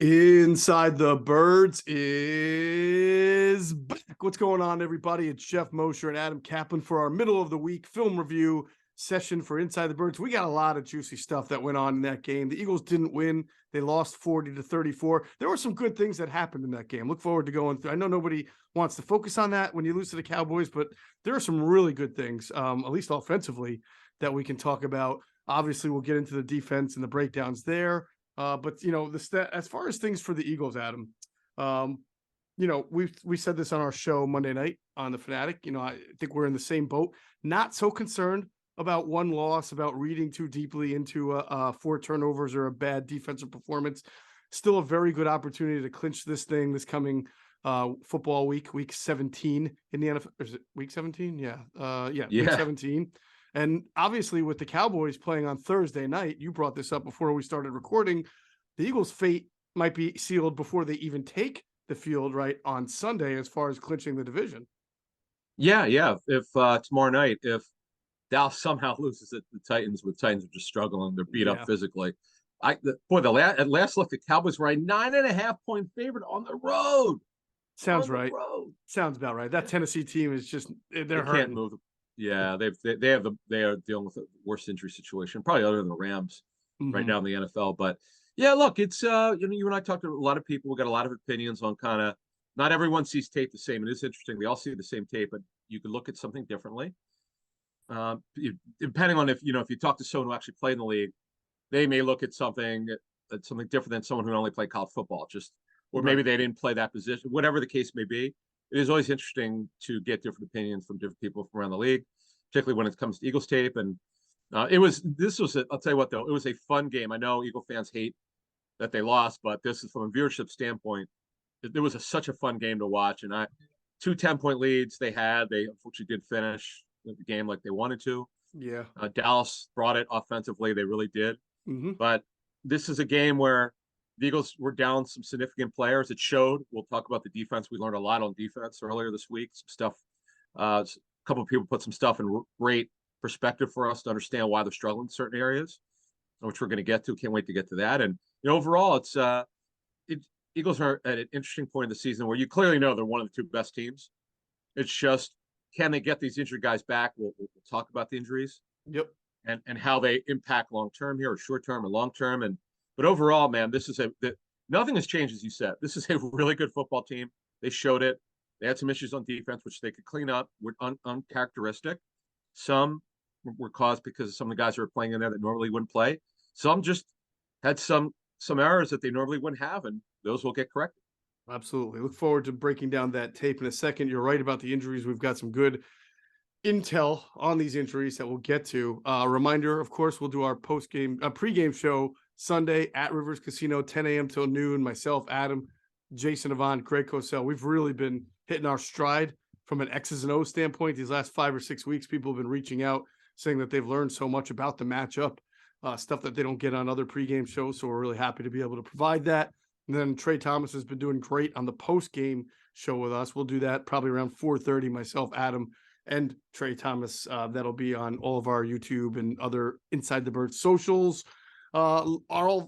Inside the Birds is back. What's going on, everybody? It's Geoff, Mosher, and Adam Caplan for our middle of the week film review session for Inside the Birds. We got a lot of juicy stuff that went on in that game. The Eagles didn't win. They lost 40-34. There were some good things that happened in that game. Look forward to going through. I know nobody wants to focus on that when you lose to the Cowboys, but there are some really good things, at least offensively, that we can talk about. Obviously, we'll get into the defense and the breakdowns there. But as far as things for the Eagles, Adam, we said this on our show Monday night on the Fanatic. I think we're in the same boat. Not so concerned about one loss, about reading too deeply into 4 turnovers or a bad defensive performance. Still a very good opportunity to clinch this thing this coming football week 17 in the NFL. Is it week 17? Yeah. Week 17. And obviously, with the Cowboys playing on Thursday night, you brought this up before we started recording, the Eagles' fate might be sealed before they even take the field right on Sunday as far as clinching the division. Yeah. If tomorrow night, if Dallas somehow loses at the Titans, with Titans are just struggling, they're beat up physically. At last look, the Cowboys were a 9.5-point favorite on the road. Sounds right. Sounds about right. That Tennessee team is just they're hurting. Can't move. Yeah, they are dealing with the worst injury situation, probably other than the Rams right now in the NFL. But yeah, look, it's you and I talked to a lot of people. We got a lot of opinions on kind of not everyone sees tape the same. It is interesting. They all see the same tape, but you could look at something differently. Depending on if you talk to someone who actually played in the league, they may look at something different than someone who only played college football, or maybe they didn't play that position, whatever the case may be. It is always interesting to get different opinions from different people from around the league, particularly when it comes to Eagles tape. And I'll tell you what, though, it was a fun game. I know Eagle fans hate that they lost, but this is from a viewership standpoint. It was such a fun game to watch. And 2 10-point leads they had. They unfortunately did finish the game like they wanted to. Yeah. Dallas brought it offensively. They really did. Mm-hmm. But this is a game where the Eagles were down some significant players. It showed. We'll talk about the defense. We learned a lot on defense earlier this week. Some stuff. A couple of people put some stuff in great perspective for us to understand why they're struggling in certain areas, which we're going to get to. Can't wait to get to that. And overall, it's Eagles are at an interesting point in the season where you clearly know they're one of the 2 best teams. It's just, can they get these injured guys back? We'll talk about the injuries. Yep. And how they impact long term here, or short term or long term. But overall, man, nothing has changed, as you said. This is a really good football team. They showed it. They had some issues on defense, which they could clean up. Were uncharacteristic. Some were caused because of some of the guys who were playing in there that normally wouldn't play. Some just had some errors that they normally wouldn't have, and those will get corrected. Absolutely. Look forward to breaking down that tape in a second. You're right about the injuries. We've got some good intel on these injuries that we'll get to. Reminder, of course, we'll do our pregame show Sunday at Rivers Casino, 10 a.m. till noon. Myself, Adam, Jason Avonte, Greg Cosell. We've really been hitting our stride from an X's and O's standpoint. These last 5 or 6 weeks, people have been reaching out saying that they've learned so much about the matchup, stuff that they don't get on other pregame shows. So we're really happy to be able to provide that. And then Trey Thomas has been doing great on the post-game show with us. We'll do that probably around 4:30, myself, Adam, and Trey Thomas. That'll be on all of our YouTube and other Inside the Birds socials. All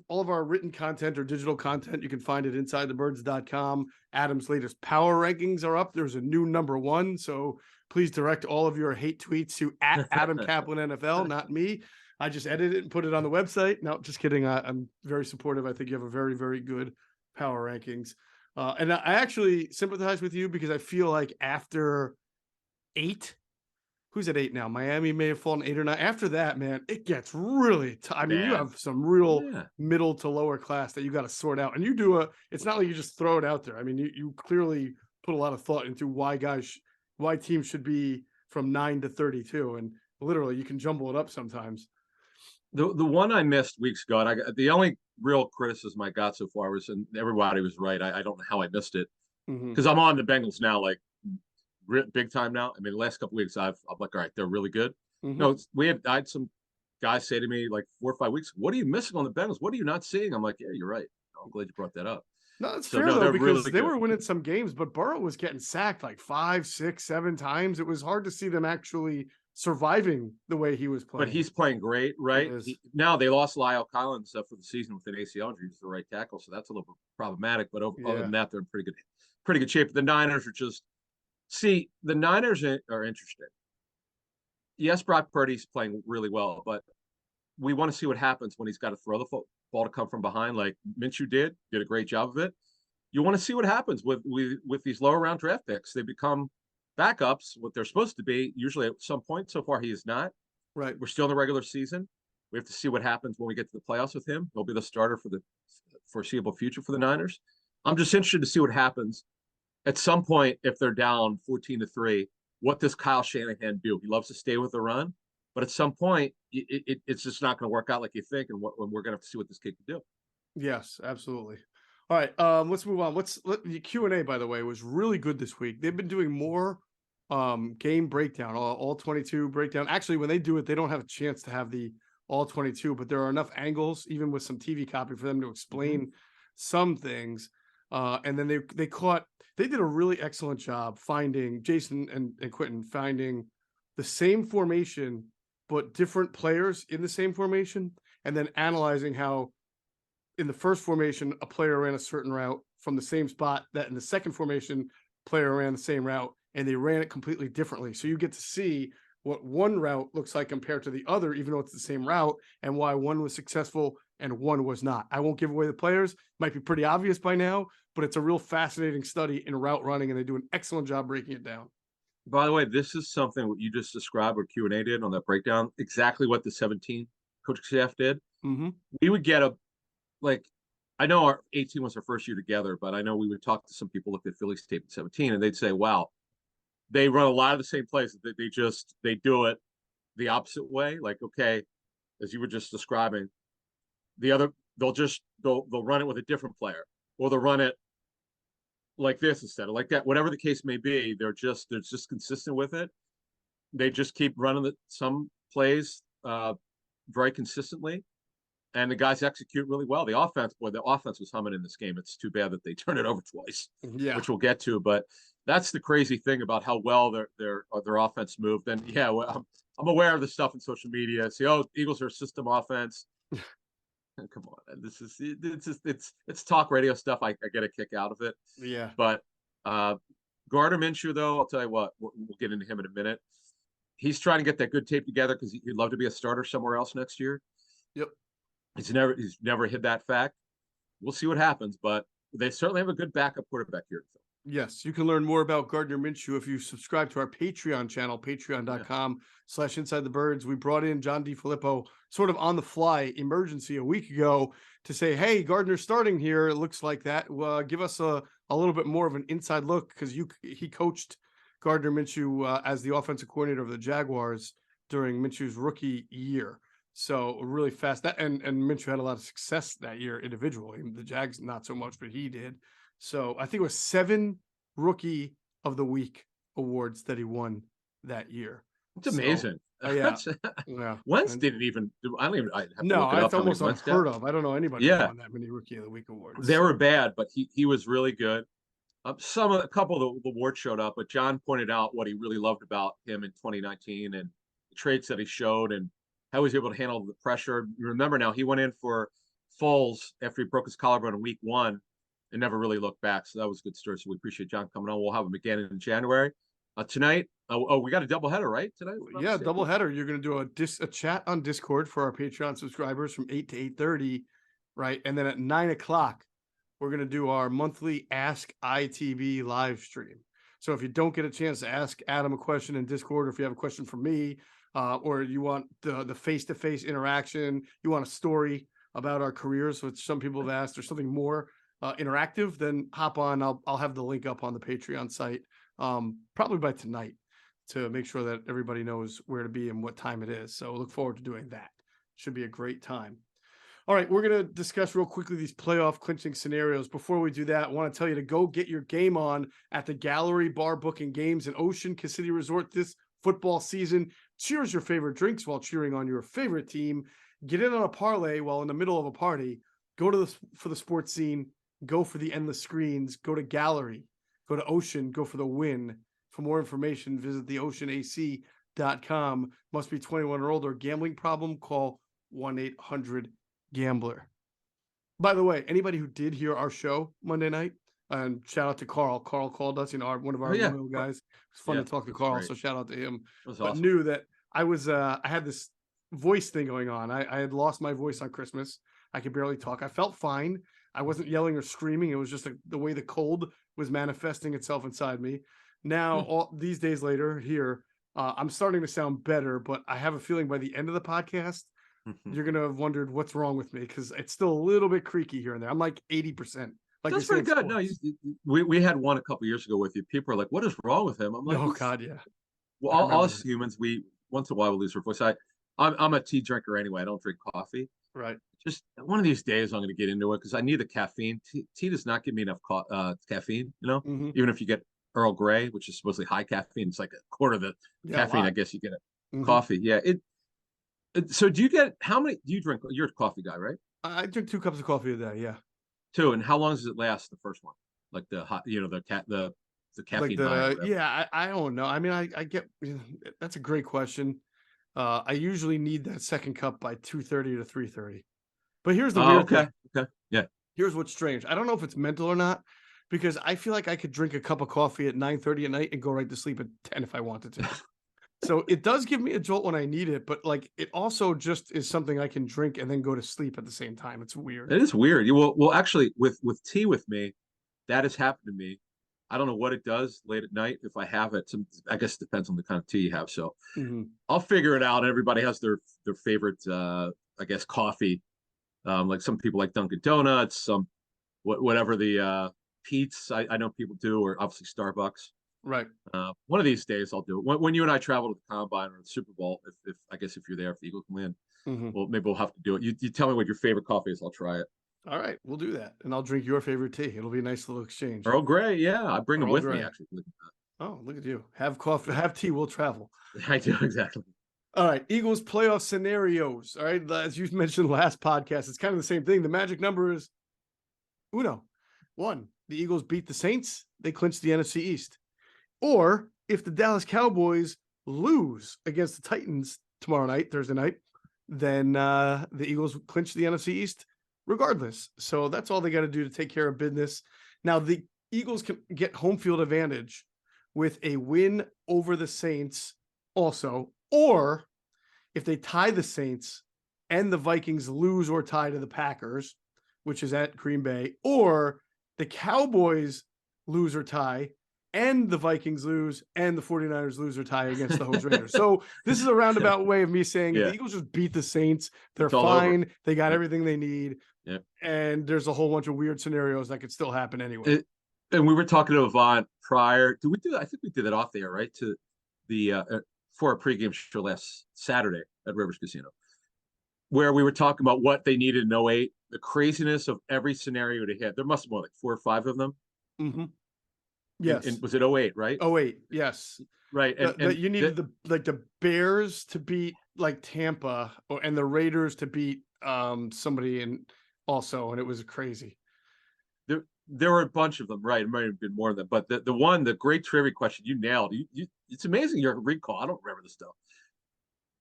of our written content or digital content, you can find it InsideTheBirds.com. Adam's latest power rankings are up. There's a new number 1, so please direct all of your hate tweets to @Adam Caplan NFL, not me. I just edited it and put it on the website. No, just kidding. I'm very supportive. I think you have a very, very good power rankings. And I actually sympathize with you because I feel like after 8, who's at 8 now? Miami may have fallen 8 or 9. After that, man, it gets really I mean, you have some real middle to lower class that you got to sort out. And you do it's not like you just throw it out there. I mean, you clearly put a lot of thought into why teams should be from 9 to 32. And literally you can jumble it up sometimes. The one I missed weeks ago, the only real criticism I got so far was, and everybody was right. I don't know how I missed it because I'm on the Bengals now, like big time now. I mean, the last couple of weeks I'm like, all right, they're really good. No, I had some guys say to me like 4 or 5 weeks, what are you missing on the Bengals? What are you not seeing? I'm like, yeah, you're right. I'm glad you brought that up. No, it's fair though, because they were winning some games, but Burrow was getting sacked like 5, 6, 7 times. It was hard to see them actually surviving the way he was But playing. he's playing great, right? Now they lost Lyle Collins for the season with an ACL injury to the right tackle, so that's a little bit problematic. But other than that, they're in pretty good shape. The Niners are the Niners are interesting. Yes, Brock Purdy's playing really well, but we want to see what happens when he's got to throw the ball to come from behind, like Minshew did a great job of it. You want to see what happens with these lower round draft picks. They become backups, what they're supposed to be, usually at some point. So far, he is not. Right. We're still in the regular season. We have to see what happens when we get to the playoffs with him. He'll be the starter for the foreseeable future for the Niners. I'm just interested to see what happens at some point if they're down 14-3. What does Kyle Shanahan do? He loves to stay with the run, but at some point, it's just not going to work out like you think, and we're going to have to see what this kid can do. Yes, absolutely. All right, let's move on. The Q&A, by the way, was really good this week. They've been doing more game breakdown, all 22 breakdown. Actually, when they do it, they don't have a chance to have the all 22, but there are enough angles, even with some TV copy, for them to explain some things. And then they did a really excellent job finding, Jason and Quentin, finding the same formation, but different players in the same formation, and then analyzing how in the first formation, a player ran a certain route from the same spot that in the second formation, player ran the same route, and they ran it completely differently. So you get to see what one route looks like compared to the other, even though it's the same route, and why one was successful and one was not. I won't give away the players. Might be pretty obvious by now, but it's a real fascinating study in route running, and they do an excellent job breaking it down. By the way, this is something what you just described, what Q&A did on that breakdown, exactly what the 17 Coach Geoff did. Mm-hmm. We would get I know our 18 was our first year together, but I know we would talk to some people, look at Philly's tape in 17, and they'd say, wow, they run a lot of the same plays. They do it the opposite way. Like, okay, as you were just describing, they'll run it with a different player, or they'll run it like this instead of like that. Whatever the case may be, they're just consistent with it. They just keep running some plays very consistently, and the guys execute really well. The offense was humming in this game. It's too bad that they turned it over twice, which we'll get to. But that's the crazy thing about how well their offense moved. And I'm aware of the stuff in social media. See, Eagles are a system offense. Come on, it's talk radio stuff. I get a kick out of it. Yeah. But Gardner Minshew, though, I'll tell you what, we'll get into him in a minute. He's trying to get that good tape together because he'd love to be a starter somewhere else next year. Yep. He's never hid that fact. We'll see what happens, but they certainly have a good backup quarterback here. Yes, you can learn more about Gardner Minshew if you subscribe to our Patreon channel, patreon.com/InsideTheBirds. We brought in John DiFilippo sort of on the fly emergency a week ago to say, hey, Gardner's starting here. It looks like that. Give us a little bit more of an inside look, because he coached Gardner Minshew as the offensive coordinator of the Jaguars during Minshew's rookie year. So really fast. And Minshew had a lot of success that year individually. The Jags, not so much, but he did. So I think it was 7 Rookie of the Week awards that he won that year. It's amazing. Yeah. Wentz didn't even do. I don't even. I have to no, look it up it's almost unheard of. I don't know anybody who won that many Rookie of the Week awards. They were bad, but he was really good. A couple of the awards showed up, but John pointed out what he really loved about him in 2019 and the traits that he showed and how he was able to handle the pressure. You remember now, he went in for Foles after he broke his collarbone in week 1 and never really looked back. So that was a good story. So we appreciate John coming on. We'll have him again in January. Tonight, we got a doubleheader, right? Tonight? Yeah, doubleheader. You're going to do a chat on Discord for our Patreon subscribers from 8 to 8:30, right? And then at 9 o'clock, we're going to do our monthly Ask ITB live stream. So if you don't get a chance to ask Adam a question in Discord, or if you have a question for me, or you want the face-to-face interaction, you want a story about our careers, which some people have asked, or something more interactive, then hop on. I'll have the link up on the Patreon site probably by tonight to make sure that everybody knows where to be and what time it is. So look forward to doing that. Should be a great time. All right, we're going to discuss real quickly these playoff clinching scenarios. Before we do that, I want to tell you to go get your game on at the Gallery Bar Booking Games in Ocean City Resort this football season. Cheers your favorite drinks while cheering on your favorite team. Get in on a parlay while in the middle of a party. Go for the sports scene. Go for the endless screens. Go to Gallery. Go to Ocean. Go for the win. For more information, visit theoceanac.com. betonline.com. Must be 21 or older. Gambling problem? Call 1-800-GAMBLER. By the way, anybody who did hear our show Monday night, and shout out to Carl. Carl called us, one of our loyal guys. It's fun to talk to Carl, so shout out to him. That was but awesome. Knew that I was I had this voice thing going on. I had lost my voice on Christmas. I could barely talk. I felt fine. I wasn't yelling or screaming. It was just the way the cold was manifesting itself inside me. Now, all these days later, here, I'm starting to sound better, but I have a feeling by the end of the podcast, you're going to have wondered what's wrong with me because it's still a little bit creaky here and there. I'm like 80%. Like that's pretty good. No, we had one a couple years ago with you. People are like, "What is wrong with him?" I'm like, "Oh God, yeah." Well, all us humans, we once in a while we lose our voice. I'm a tea drinker anyway. I don't drink coffee. Right. Just one of these days, I'm going to get into it because I need the caffeine. Tea does not give me enough caffeine. Even if you get Earl Grey, which is supposedly high caffeine, it's like a quarter of the caffeine. I guess you get it. Coffee, yeah. So do you get how many? Do you drink? You're a coffee guy, right? I drink 2 cups of coffee a day. Yeah. 2. And how long does it last? The first one, like the hot, the caffeine. Like I don't know. I mean, I get that's a great question. I usually need that second cup by 2:30 to 3:30. But here's the weird thing. Okay. Yeah. Here's what's strange. I don't know if it's mental or not, because I feel like I could drink a cup of coffee at 9:30 at night and go right to sleep at 10 if I wanted to. So it does give me a jolt when I need it, but like it also just is something I can drink and then go to sleep at the same time. It's weird. It is weird. Well, actually, with tea with me, that has happened to me. I don't know what it does late at night if I have it. I guess it depends on the kind of tea you have. So I'll figure it out. Everybody has their favorite, I guess, coffee. Like some people like Dunkin' Donuts, whatever the Pete's. I know people do, or obviously Starbucks. Right. One of these days I'll do it. When you and I travel to the Combine or the Super Bowl, if I guess if you're there, if the Eagles win, well, maybe we'll have to do it. You tell me what your favorite coffee is. I'll try it. All right, we'll do that, and I'll drink your favorite tea. It'll be a nice little exchange. Earl Grey, yeah, I bring them with me actually. Oh, look at you! Have coffee, have tea. We'll travel. I do exactly. All right, Eagles playoff scenarios. All right, as you mentioned last podcast, it's kind of the same thing. The magic number is uno, 1. The Eagles beat the Saints; they clinch the NFC East. Or if the Dallas Cowboys lose against the Titans tomorrow night, Thursday night, then the Eagles clinch the NFC East regardless. So that's all they got to do to take care of business. Now, the Eagles can get home field advantage with a win over the Saints also, or if they tie the Saints and the Vikings lose or tie to the Packers, which is at Green Bay, or the Cowboys lose or tie and the Vikings lose and the 49ers lose or tie against the host Raiders. So this is a roundabout way of me saying the Eagles just beat the Saints. They're fine. They got everything they need. And there's a whole bunch of weird scenarios that could still happen anyway. And we were talking to Avonte prior. Did we do that? I think we did that off the air, right? To the for a pregame show last Saturday at Rivers Casino, where we were talking about what they needed in 08, the craziness of every scenario to hit. There must have been like 4 or 5 of them. Yes. And was it 08, right? 08, yes. Right. And you needed the Bears to beat like Tampa and the Raiders to beat somebody and it was crazy. There were a bunch of them, right? It might have been more than that. But the great trivia question you nailed. It's amazing your recall. I don't remember this stuff.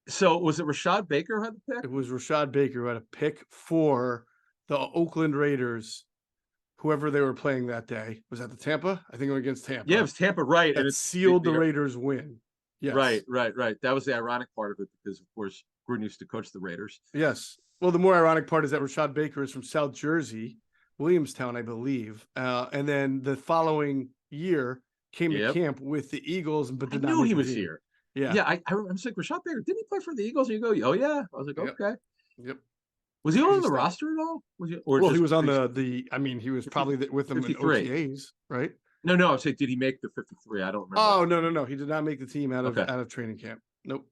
So was it Rashad Baker who had the pick? It was Rashad Baker who had a pick for the Oakland Raiders. Whoever they were playing that day. Was that the Tampa? I think it was against Tampa. Yeah, it was Tampa, right. And it sealed the Raiders' win. Yes. Right. That was the ironic part of it because, of course, Gruden used to coach the Raiders. Yes. Well, the more ironic part is that Rashad Baker is from South Jersey, Williamstown, I believe. And then the following year came to camp with the Eagles, but did not knew he was here. Yeah. I was like, Rashad Baker, didn't he play for the Eagles? And you go, oh, yeah. I was like, okay. Yep. Was he on the roster at all? He was on he was probably with them 53. In OTAs, right? No, I was saying, did he make the 53? I don't remember. Oh, no. He did not make the team out of training camp. Nope.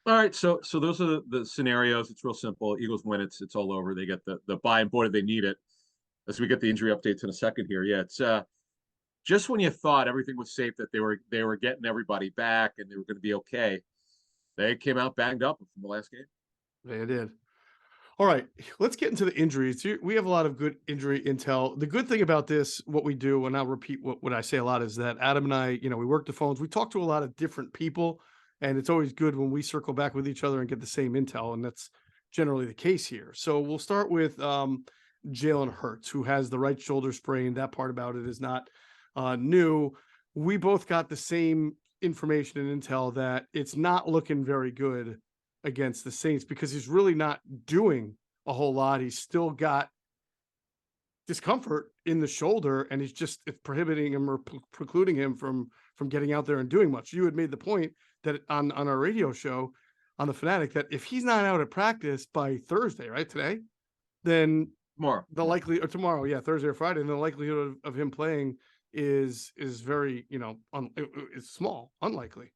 All right, so those are the scenarios. It's real simple. Eagles win, it's all over. They get the bye, and boy, do they need it. As we get the injury updates in a second here. Yeah, it's just when you thought everything was safe, that they were getting everybody back and they were going to be okay, they came out banged up from the last game. They did. All right, let's get into the injuries. We have a lot of good injury intel. The good thing about this, what we do, and I'll repeat what I say a lot, is that Adam and I, we work the phones. We talk to a lot of different people, And it's always good when we circle back with each other and get the same intel. And that's generally the case here. So we'll start with Jalen Hurts, who has the right shoulder sprain. That part about it is not new. We both got the same information and intel that it's not looking very good against the Saints because he's really not doing a whole lot. He's still got discomfort in the shoulder, and he's just prohibiting him or precluding him from getting out there and doing much. You had made the point that on our radio show on the Fanatic that if he's not out at practice by Thursday, right, today, then tomorrow, Thursday or Friday, and the likelihood of him playing is very, it's small, unlikely.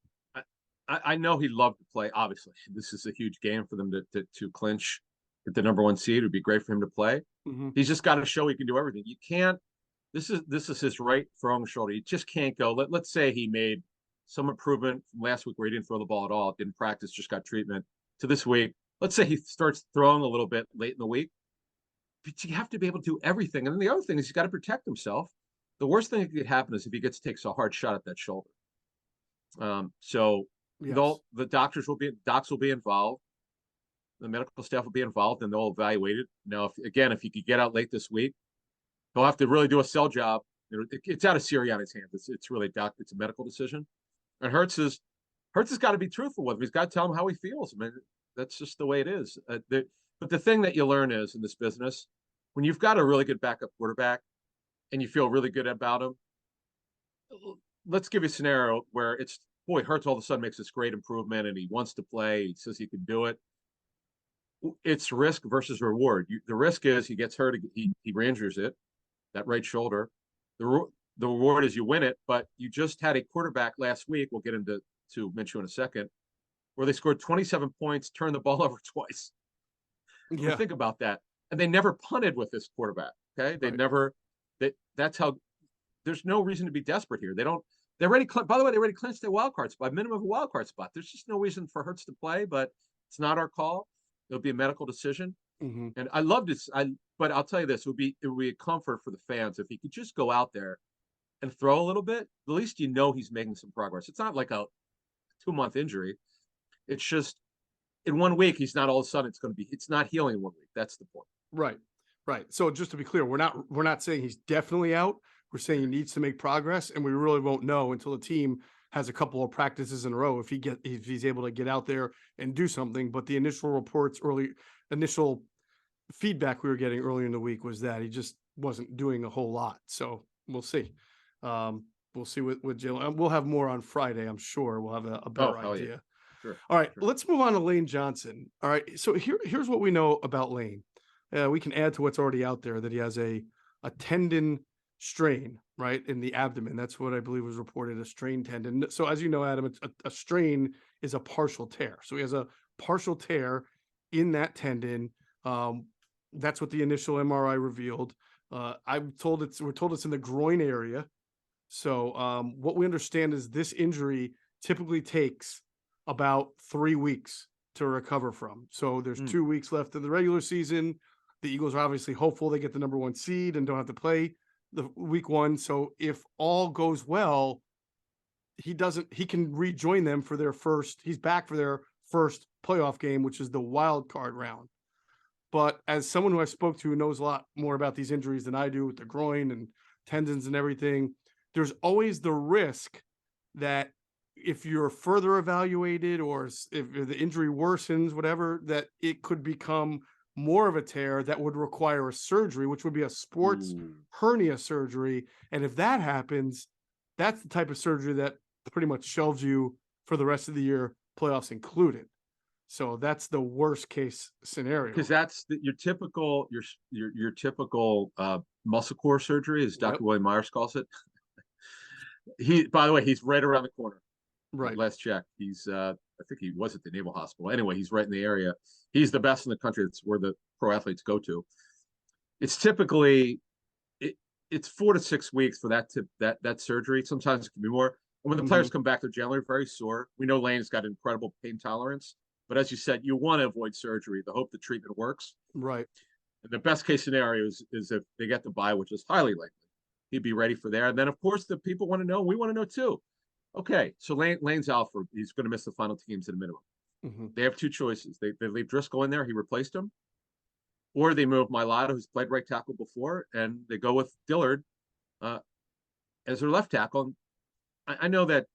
I know he'd love to play. Obviously, this is a huge game for them to clinch, get the number 1 seed. It would be great for him to play. Mm-hmm. He's just got to show he can do everything. You can't. This is his right throwing shoulder. You just can't go. Let's say he made some improvement from last week where he didn't throw the ball at all, didn't practice, just got treatment, to this week. Let's say he starts throwing a little bit late in the week. But you have to be able to do everything. And then the other thing is he's got to protect himself. The worst thing that could happen is if he takes a hard shot at that shoulder. So yes. The docs will be involved. The medical staff will be involved, and they'll evaluate it. Now, if he could get out late this week, he'll have to really do a sell job. It's out of Sirianni's hands. It's really it's a medical decision. And Hurts has got to be truthful with him. He's got to tell him how he feels. I mean, that's just the way it is. But the thing that you learn is in this business, when you've got a really good backup quarterback and you feel really good about him, let's give you a scenario where Hurts all of a sudden makes this great improvement and he wants to play. He says he can do it. It's risk versus reward. The risk is he gets hurt. He re-injures it, that right shoulder. The reward is you win it, but you just had a quarterback last week. We'll get into Minshew in a second, where they scored 27 points, turned the ball over twice. Yeah. Think about that. And they never punted with this quarterback. Okay. That's how there's no reason to be desperate here. They already clinched their wild card spot, minimum of a wild card spot. There's just no reason for Hurts to play, but it's not our call. It'll be a medical decision. Mm-hmm. And I love this. But I'll tell you this, it would be a comfort for the fans if he could just go out there and throw a little bit. At least he's making some progress. It's not like a 2-month injury. It's just in 1 week, he's not all of a sudden it's not healing in 1 week. That's the point. Right. So just to be clear, we're not saying he's definitely out. We're saying he needs to make progress, and we really won't know until the team has a couple of practices in a row if he's able to get out there and do something. But the initial feedback we were getting earlier in the week was that he just wasn't doing a whole lot. So we'll see. We'll see with Jalen. We'll have more on Friday, I'm sure. We'll have a better idea. Yeah. Sure. All right, sure. Let's move on to Lane Johnson. All right, so here's what we know about Lane. We can add to what's already out there that he has a tendon strain, right, in the abdomen. That's what I believe was reported, a strained tendon. So as you know, Adam, a strain is a partial tear. So he has a partial tear in that tendon. That's what the initial MRI revealed. We're told it's in the groin area. So what we understand is this injury typically takes about 3 weeks to recover from. So there's 2 weeks left in the regular season. The Eagles are obviously hopeful they get the number 1 seed and don't have to play the week 1. So if all goes well, he can rejoin them for he's back for their first playoff game, which is the wild card round. But as someone who I spoke to who knows a lot more about these injuries than I do with the groin and tendons and everything, there's always the risk that if you're further evaluated or if the injury worsens, whatever, that it could become more of a tear that would require a surgery, which would be a sports hernia surgery. And if that happens, that's the type of surgery that pretty much shelves you for the rest of the year, playoffs included. So that's the worst case scenario. Because that's your typical muscle core surgery, as Dr. William Myers calls it. By the way, he's right around the corner. Right. Last check. He's I think he was at the Naval Hospital. Anyway, he's right in the area. He's the best in the country. It's where the pro athletes go to. It's typically it's 4 to 6 weeks for that surgery. Sometimes it can be more. And when the players come back, they're generally very sore. We know Lane's got incredible pain tolerance. But as you said, you want to avoid surgery. The hope the treatment works. Right. And the best case scenario is if they get the bye, which is highly likely, he'd be ready for there. And then, of course, the people want to know. We want to know too. Okay, so Lane's out for he's going to miss the final two games at a minimum. They have two choices. They leave Driscoll in there, he replaced him, or they move Mailata, who's played right tackle before, and they go with Dillard uh, as their left tackle. I know that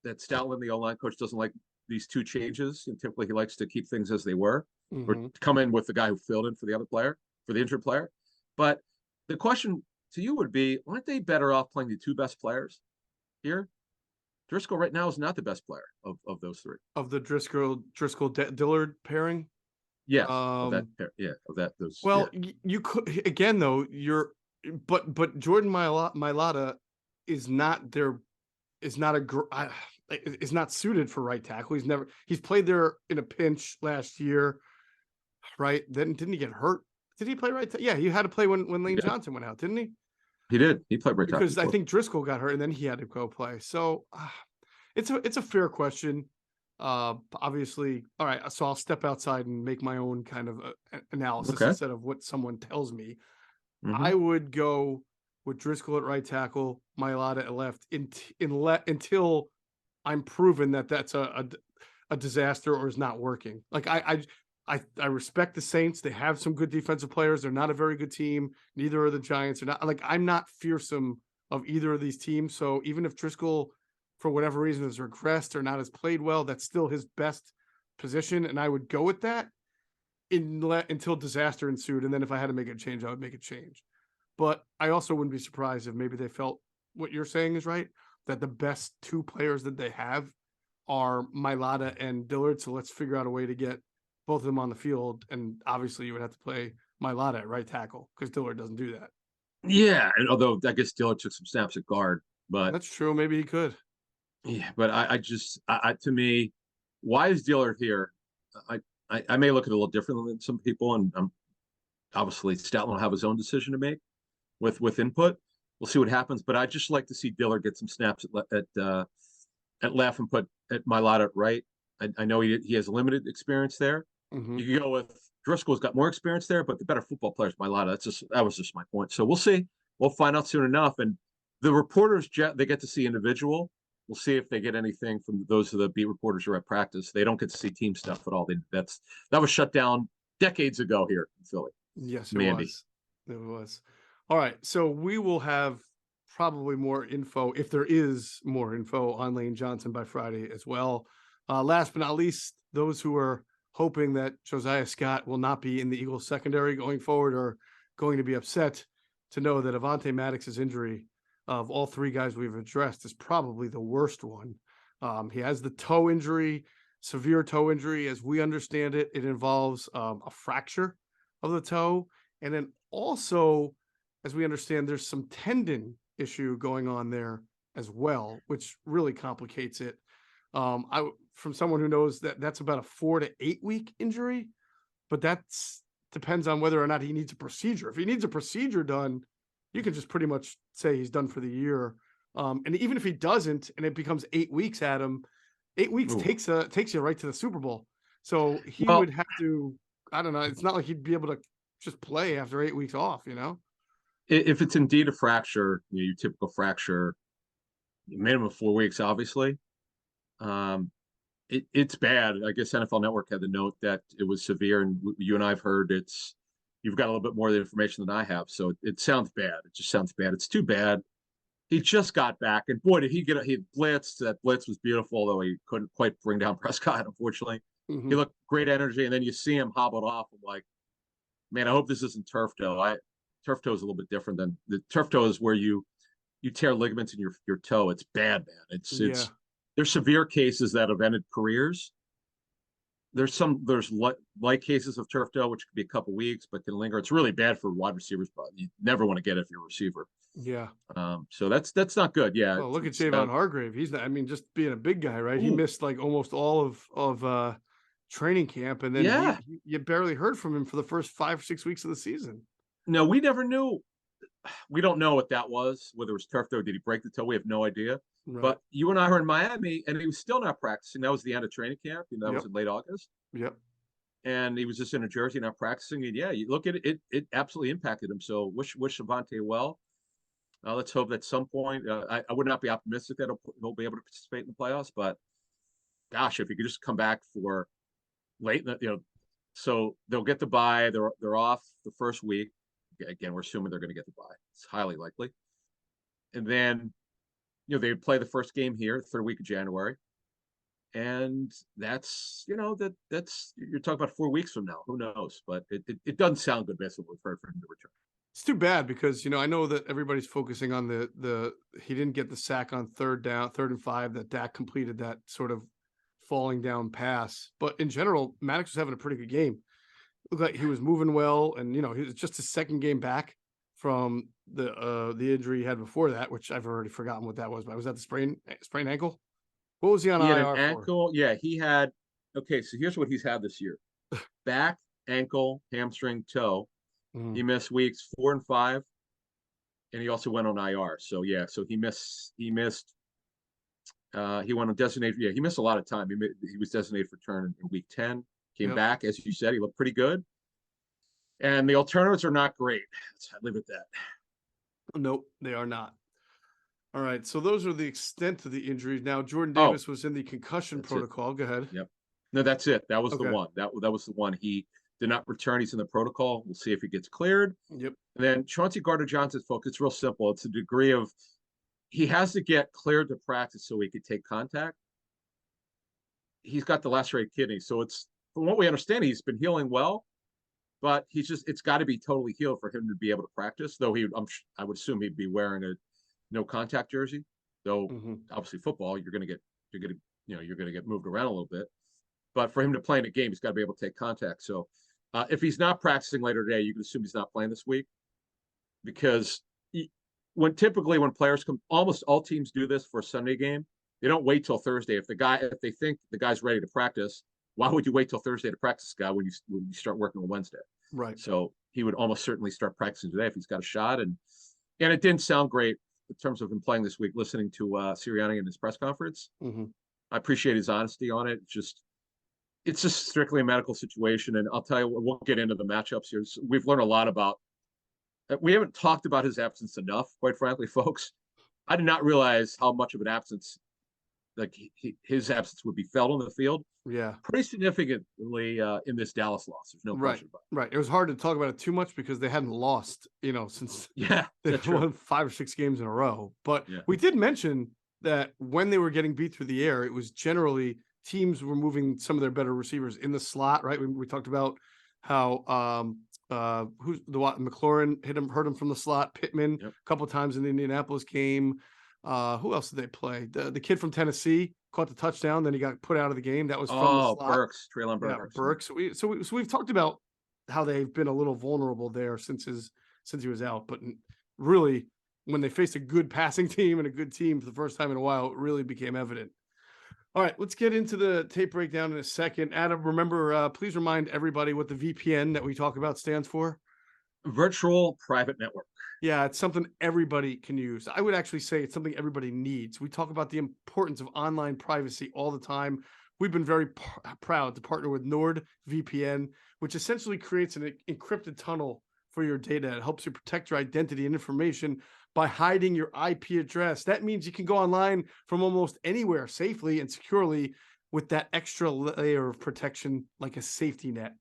Stoutland, the O-line coach, doesn't like these two changes, and typically he likes to keep things as they were, or to come in with the guy who filled in for the other player, for the injured player. But the question to you would be, aren't they better off playing the two best players here? Driscoll right now is not the best player of those three. Of the Driscoll Dillard pairing? Yes, of that those. Well, Yeah. you could again though. But Jordan Mailata is not their is not is not suited for right tackle. He's played there in a pinch last year, right? Then didn't he get hurt? Did he play right? Yeah, he had to play when Lane Johnson went out, didn't he? He did. He played right tackle Because I think Driscoll got hurt and then he had to go play. So it's a fair question. Obviously, all right. So I'll step outside and make my own kind of analysis instead of what someone tells me. I would go with Driscoll at right tackle, Mailata at left, until I'm proven that that's a disaster or is not working. Like I respect the Saints. They have some good defensive players. They're not a very good team. Neither are the Giants. They're not, like, I'm not fearsome of either of these teams. So even if Driscoll, for whatever reason, has regressed or not has played well, that's still his best position, and I would go with that until disaster ensued. And then if I had to make a change, I would make a change. But I also wouldn't be surprised if maybe they felt what you're saying is right, that the best two players that they have are Mailata and Dillard. So let's figure out a way to get both of them on the field. And obviously you would have to play Mailata at right tackle because Dillard doesn't do that. Yeah, and although I guess Dillard took some snaps at guard, but that's true. Maybe he could. Yeah, but I to me, why is Dillard here? I may look at it a little differently than some people, and obviously Stoutland will have his own decision to make with input. We'll see what happens, but I just like to see Dillard get some snaps at left and put at Mailata at right. I know he has limited experience there. You can go with Driscoll's got more experience there, but the better football players, Mailata. That was just my point. So we'll see. We'll find out soon enough. And the reporters, they get to see individual. We'll see if they get anything from those of the beat reporters who are at practice. They don't get to see team stuff at all. That was shut down decades ago here in Philly. Yes, it was. All right. So we will have probably more info, if there is more info, on Lane Johnson by Friday as well. Last but not least, those who are hoping that Josiah Scott will not be in the Eagles secondary going forward are going to be upset to know that Avonte Maddox's injury, of all three guys we've addressed, is probably the worst one. He has the toe injury, severe toe injury. As we understand it, it involves a fracture of the toe. And then also, as we understand, there's some tendon issue going on there as well, which really complicates it. From someone who knows that's about a 4 to 8 week injury, but that's depends on whether or not he needs a procedure. If he needs a procedure done, you can just pretty much say he's done for the year. And even if he doesn't, and it becomes 8 weeks, Adam, 8 weeks takes you right to the Super Bowl. So he would have to, I don't know. It's not like he'd be able to just play after 8 weeks off, If it's indeed a fracture, your typical fracture, minimum 4 weeks, obviously. It's bad. I guess NFL Network had the note that it was severe, and you and I've heard you've got a little bit more of the information than I have. So it sounds bad. It just sounds bad. It's too bad. He just got back, and boy, did he blitzed. That blitz was beautiful, although he couldn't quite bring down Prescott, unfortunately. He looked great energy, and then you see him hobbled off. I'm like, man, I hope this isn't turf toe. Turf toe is a little bit different than the turf toe is where you tear ligaments in your toe. It's bad, man. There's severe cases that have ended careers. There's light cases of turf toe, which could be a couple weeks, but can linger. It's really bad for wide receivers, but you never want to get it if you're a receiver. Yeah. So that's not good. Yeah. Well, look at Javon Hargrave. He's not, just being a big guy, right? Ooh. He missed like almost all of training camp, and then you barely heard from him for the first 5 or 6 weeks of the season. No, we never knew. We don't know what that was, whether it was turf toe. Did he break the toe? We have no idea. Right. But you and I were in Miami, and he was still not practicing. That was the end of training camp. That was in late August. Yep. And he was just in New Jersey, not practicing. And you look at it, it absolutely impacted him. So wish Avonte well. Let's hope at some point. I would not be optimistic that he'll be able to participate in the playoffs, but gosh, if he could just come back for late, so they'll get the bye. They're off the first week. Again, we're assuming they're going to get the bye. It's highly likely, and then they play the first game here, third week of January, and that's that's you're talking about 4 weeks from now. Who knows? But it doesn't sound good based on what we've heard for him to return. It's too bad because I know that everybody's focusing on the he didn't get the sack on third and 5 that Dak completed that sort of falling down pass. But in general, Maddox was having a pretty good game. Looked like he was moving well, and he was just his second game back from the injury he had before that, which I've already forgotten what that was. But was that the sprained ankle? What was he on He had IR an ankle. Yeah, he had. Okay, so here's what he's had this year: back, ankle, hamstring, toe. He missed weeks 4 and 5, and he also went on IR. So yeah, so he missed. He went on designated. Yeah, he missed a lot of time. He was designated for return in week 10. Came back, as you said, he looked pretty good. And the alternatives are not great. I leave it at that. Nope, they are not. All right, so those are the extent of the injuries. Now, Jordan Davis was in the concussion protocol. Go ahead. Yep. No, that's it. That was the one. That was the one. He did not return. He's in the protocol. We'll see if he gets cleared. Yep. And then Chauncey Gardner-Johnson's focus. It's real simple. It's a degree of he has to get cleared to practice so he could take contact. He's got the lacerated kidney, so it's from what we understand, he's been healing well, but it's got to be totally healed for him to be able to practice. Though I would assume he'd be wearing a no contact jersey. Though obviously football, you're gonna get moved around a little bit. But for him to play in a game, he's got to be able to take contact. So if he's not practicing later today, you can assume he's not playing this week, because when players come, almost all teams do this for a Sunday game. They don't wait till Thursday. If they think the guy's ready to practice, why would you wait till Thursday to practice this guy when you start working on Wednesday? Right. So he would almost certainly start practicing today if he's got a shot. And it didn't sound great in terms of him playing this week. Listening to Sirianni in his press conference, I appreciate his honesty on it. It's just strictly a medical situation. And I'll tell you, we'll get into the matchups here. So we've learned a lot about. We haven't talked about his absence enough, quite frankly, folks. I did not realize how much of an absence, his absence would be felt on the field. Yeah, pretty significantly in this Dallas loss. There's no question about it. Right. It was hard to talk about it too much because they hadn't lost, since they won 5 or 6 games in a row. But we did mention that when they were getting beat through the air, it was generally teams were moving some of their better receivers in the slot. Right. We talked about how who's the McLaurin hurt him from the slot. Pittman a couple of times in the Indianapolis game. Who else did they play? The kid from Tennessee caught the touchdown, then he got put out of the game. That was from the slot. Burks, Treylon Burks. Yeah, Burks. So we've talked about how they've been a little vulnerable there since he was out. But really, when they faced a good passing team and a good team for the first time in a while, it really became evident. All right, let's get into the tape breakdown in a second. Adam, remember, please remind everybody what the VPN that we talk about stands for. Virtual Private Network. Yeah, it's something everybody can use. I would actually say it's something everybody needs. We talk about the importance of online privacy all the time. We've been very proud to partner with NordVPN, which essentially creates an encrypted tunnel for your data. It helps you protect your identity and information by hiding your IP address. That means you can go online from almost anywhere safely and securely with that extra layer of protection, like a safety net.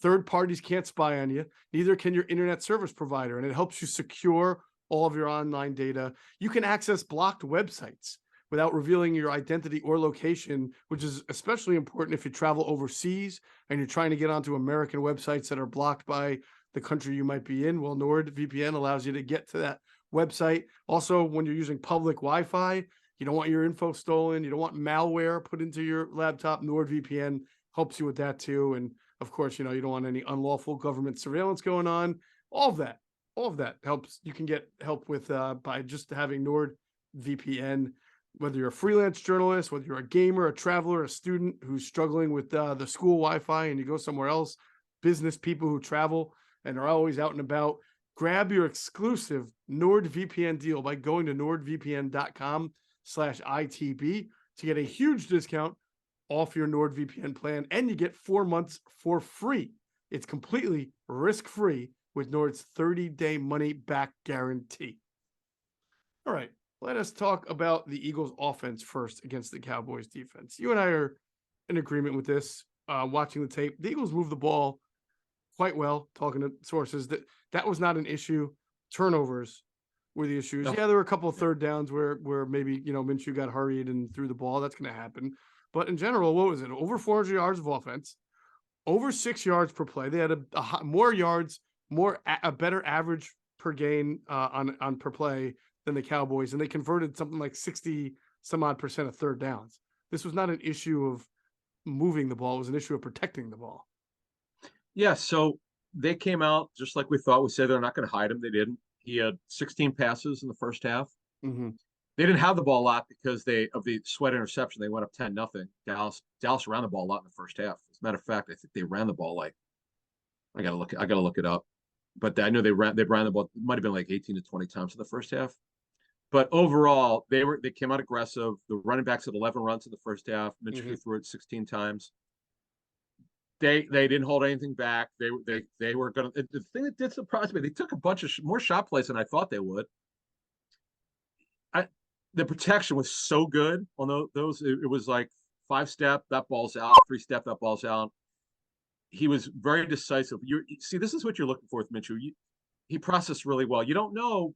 Third parties can't spy on you. Neither can your internet service provider, and it helps you secure all of your online data. You can access blocked websites without revealing your identity or location, which is especially important if you travel overseas and you're trying to get onto American websites that are blocked by the country you might be in. Well, NordVPN allows you to get to that website. Also, when you're using public Wi-Fi, you don't want your info stolen. You don't want malware put into your laptop. NordVPN helps you with that too. And of course, you don't want any unlawful government surveillance going on. All of that helps. You can get help with by just having NordVPN, whether you're a freelance journalist, whether you're a gamer, a traveler, a student who's struggling with the school Wi-Fi and you go somewhere else, business people who travel and are always out and about. Grab your exclusive NordVPN deal by going to nordvpn.com/ITB to get a huge discount off your NordVPN plan, and you get 4 months for free. It's completely risk-free with Nord's 30-day money-back guarantee. All right. Let us talk about the Eagles offense first against the Cowboys defense. You and I are in agreement with this. Watching the tape, the Eagles moved the ball quite well. Talking to sources, that was not an issue. Turnovers were the issues. No. Yeah, there were a couple of third downs where maybe Minshew got hurried and threw the ball. That's going to happen. But in general, what was it? Over 400 yards of offense, over 6 yards per play. They had more yards, a better average per game on per play than the Cowboys, and they converted something like 60 some odd percent of third downs. This was not an issue of moving the ball; it was an issue of protecting the ball. Yeah, so they came out just like we thought. We said they're not going to hide him. They didn't. He had 16 passes in the first half. Mm-hmm. They didn't have the ball a lot because of the sweat interception. They went up 10-0. Dallas ran the ball a lot in the first half. As a matter of fact, I think they ran the ball like I gotta look it up. But I know they ran the ball. It might have been like 18 to 20 times in the first half. But overall, they came out aggressive. The running backs had 11 runs in the first half. Minshew threw it 16 times. They didn't hold anything back. They were gonna. The thing that did surprise me, they took a bunch of more shot plays than I thought they would. The protection was so good on those. It was like 5-step, that ball's out. 3-step, that ball's out. He was very decisive. You see, this is what you're looking for with Minshew. He processed really well. You don't know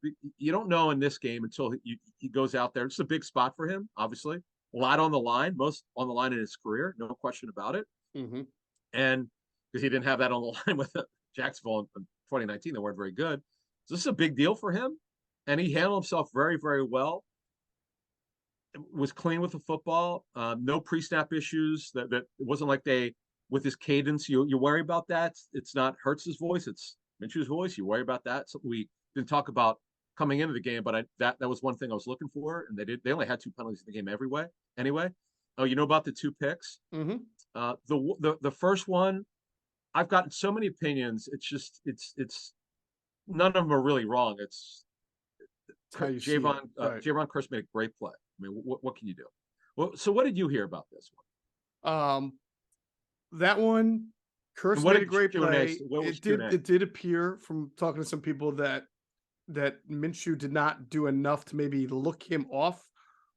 in this game until he goes out there. It's a big spot for him, obviously. A lot on the line, most on the line in his career, no question about it. Mm-hmm. And because he didn't have that on the line with Jacksonville in 2019, they weren't very good. So this is a big deal for him, and he handled himself very, very well. Was clean with the football. No pre-snap issues. That it wasn't like with his cadence. You worry about that. It's not Hurts's voice. It's Minshew's voice. You worry about that. So we didn't talk about coming into the game, but that was one thing I was looking for, and they only had 2 penalties in the game anyway. Oh, you know about the 2 picks? Mm-hmm. The first one, I've gotten so many opinions. It's just it's none of them are really wrong. It's Javon Curse made a great play. I mean, what can you do? Well, so what did you hear about this one? That one, Curse made a great play. It did appear from talking to some people that Minshew did not do enough to maybe look him off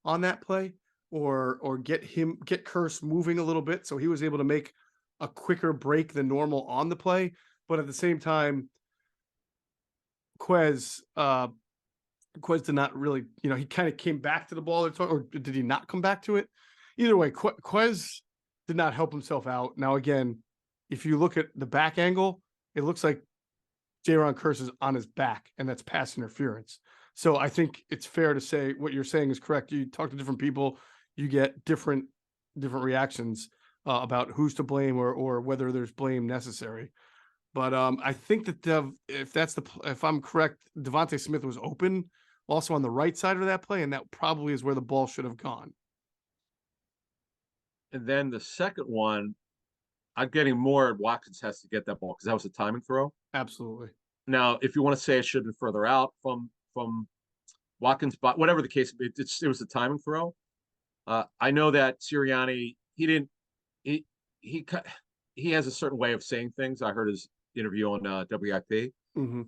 on that play or get Curse moving a little bit, so he was able to make a quicker break than normal on the play. But at the same time, Quez did not really, he kind of came back to the ball, or did he not come back to it? Either way, Quez did not help himself out. Now, again, if you look at the back angle, it looks like Jayron Kearse is on his back, and that's pass interference. So I think it's fair to say what you're saying is correct. You talk to different people, you get different reactions about who's to blame or whether there's blame necessary. But I think that if I'm correct, Avonte Smith was open also on the right side of that play, and that probably is where the ball should have gone. And then the second one, I'm getting more Watkins has to get that ball because that was a timing throw. Absolutely. Now, if you want to say it should have been further out from Watkins, but whatever the case, it was a timing throw. I know that Sirianni, he has a certain way of saying things. I heard his interview on WIP. Mm-hmm.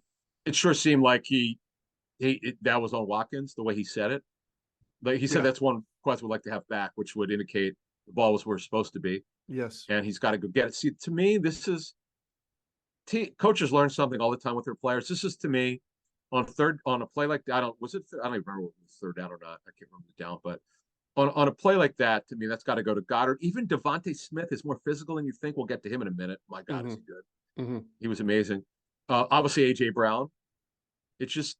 It sure seemed like that was on Watkins, the way he said it. Like he said, that's one Quest would like to have back, which would indicate the ball was where it's supposed to be. Yes. And he's got to go get it. See, to me, coaches learn something all the time with their players. This is, to me, on a play like that, I don't even remember what was third down or not. I can't remember the down, but on a play like that, to me, that's got to go to Goddard. Even Devontae Smith is more physical than you think. We'll get to him in a minute. My God, is he good? Mm-hmm. He was amazing. Obviously, AJ Brown. It's just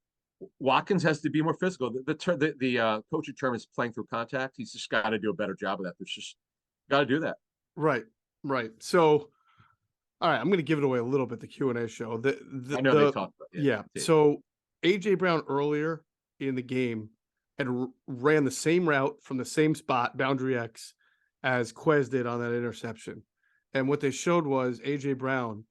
Watkins has to be more physical. The coaching term is playing through contact. He's just got to do a better job of that. There's just got to do that. Right. So, all right, I'm going to give it away a little bit. The Q&A show. I know they talked about it. Yeah. So AJ Brown earlier in the game had ran the same route from the same spot, boundary X, as Quez did on that interception. And what they showed was AJ Brown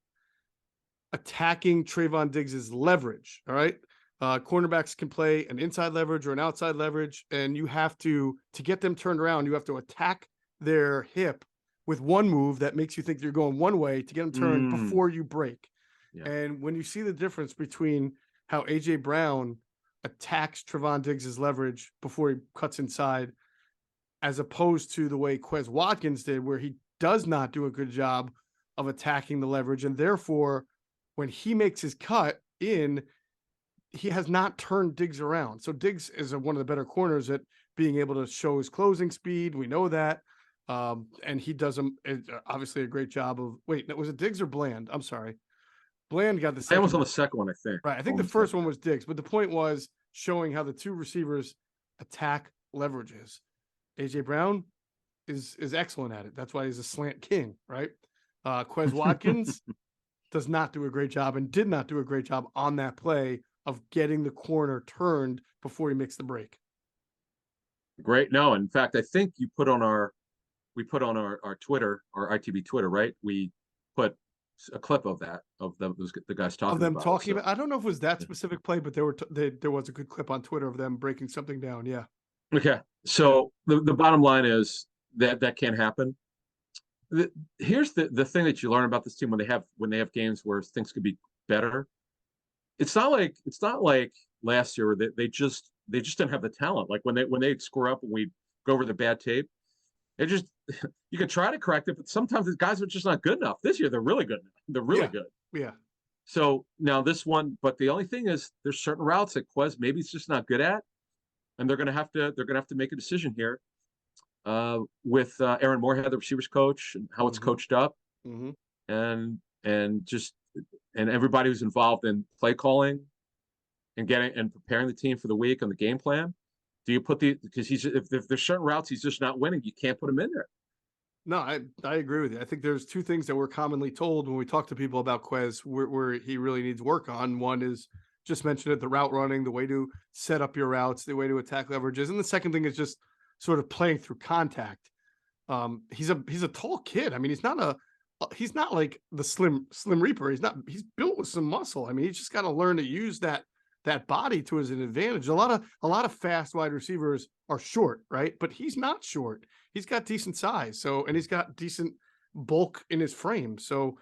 attacking Trayvon Diggs's leverage. All right. Cornerbacks can play an inside leverage or an outside leverage, and you have to get them turned around. You have to attack their hip with one move that makes you think you're going one way to get them turned before you break. Yeah. And when you see the difference between how AJ Brown attacks Trevon Diggs' leverage before he cuts inside, as opposed to the way Quez Watkins did, where he does not do a good job of attacking the leverage. And therefore, when he makes his cut in, he has not turned Diggs around. So Diggs is one of the better corners at being able to show his closing speed. We know that. And he does obviously a great job of, wait, was it Diggs or Bland? I'm sorry. Bland got the second. Bland was on the second one, I think. Right. I think the first one was Diggs, but the point was showing how the two receivers attack leverages. AJ Brown is excellent at it. That's why he's a slant king, right? Quez Watkins does not do a great job and did not do a great job on that play of getting the corner turned before he makes the break. Great. No, in fact, I think we put on our Twitter, our ITB Twitter, right? We put a clip of that, of the guys talking of them about talking it, so. about. I don't know if it was that specific play, but there was a good clip on Twitter of them breaking something down. Yeah. Okay. So the bottom line is that can't happen. Here's the thing that you learn about this team when they have games where things could be better. It's not like last year where they just didn't have the talent. Like when they score up and we go over the bad tape, you can try to correct it, but sometimes the guys are just not good enough. This year they're really good. They're really good. Yeah. So now this one, but the only thing is there's certain routes that Quez maybe it's just not good at, and they're gonna have to make a decision here with Aaron Moorhead, the receivers coach, and how it's coached up, and everybody who's involved in play calling and preparing the team for the week on the game plan. Do you put because if there's certain routes he's just not winning, you can't put him in there. No, I agree with you. I think there's two things that we're commonly told when we talk to people about Quez where he really needs work on. One is just mentioned it, the route running, the way to set up your routes, the way to attack leverages. And the second thing is just sort of playing through contact. He's a tall kid. I mean, he's not like the slim Reaper. He's built with some muscle. I mean, he's just got to learn to use that body to his advantage. A lot of fast wide receivers are short, right? But he's not short. He's got decent size. So, and he's got decent bulk in his frame. So,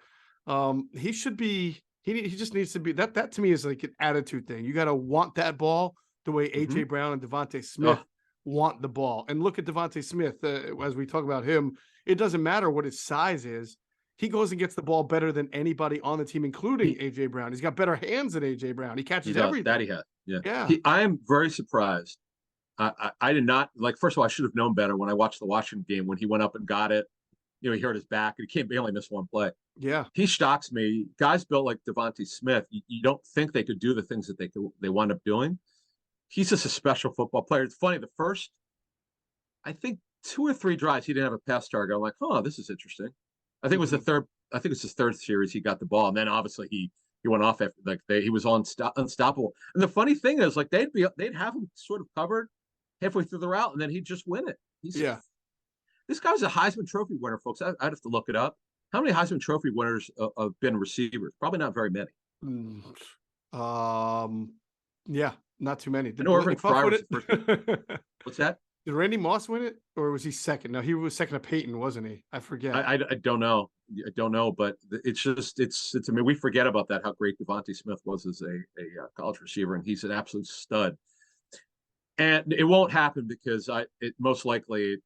he should be. He just needs to be that to me is like an attitude thing. You got to want that ball the way AJ Brown and Avonte Smith want the ball. And look at Avonte Smith as we talk about him. It doesn't matter what his size is. He goes and gets the ball better than anybody on the team, including AJ Brown. He's got better hands than AJ Brown. He catches everything. That he had. Yeah. I am very surprised. I did not first of all, I should have known better when I watched the Washington game when he went up and got it. He hurt his back and he only missed one play. Yeah. He shocks me. Guys built like Devontae Smith, you don't think they could do the things that they wind up doing. He's just a special football player. It's funny. The first, I think 2 or 3 drives, he didn't have a pass target. I'm like, this is interesting. I think it was the third. I think it's his third series he got the ball, and then obviously he went off after he was unstoppable. And the funny thing is, they'd have him sort of covered halfway through the route, and then he'd just win it. This guy's a Heisman Trophy winner, folks. I'd have to look it up. How many Heisman Trophy winners have been receivers? Probably not very many. Yeah, not too many. Did Irving Fry was the first. What's that? Did Randy Moss win it, or was he second? No, he was second to Peyton, wasn't he? I forget. I don't know. I don't know, but it's. I mean, we forget about that. How great Devontae Smith was as a college receiver, and he's an absolute stud. And it won't happen because it most likely,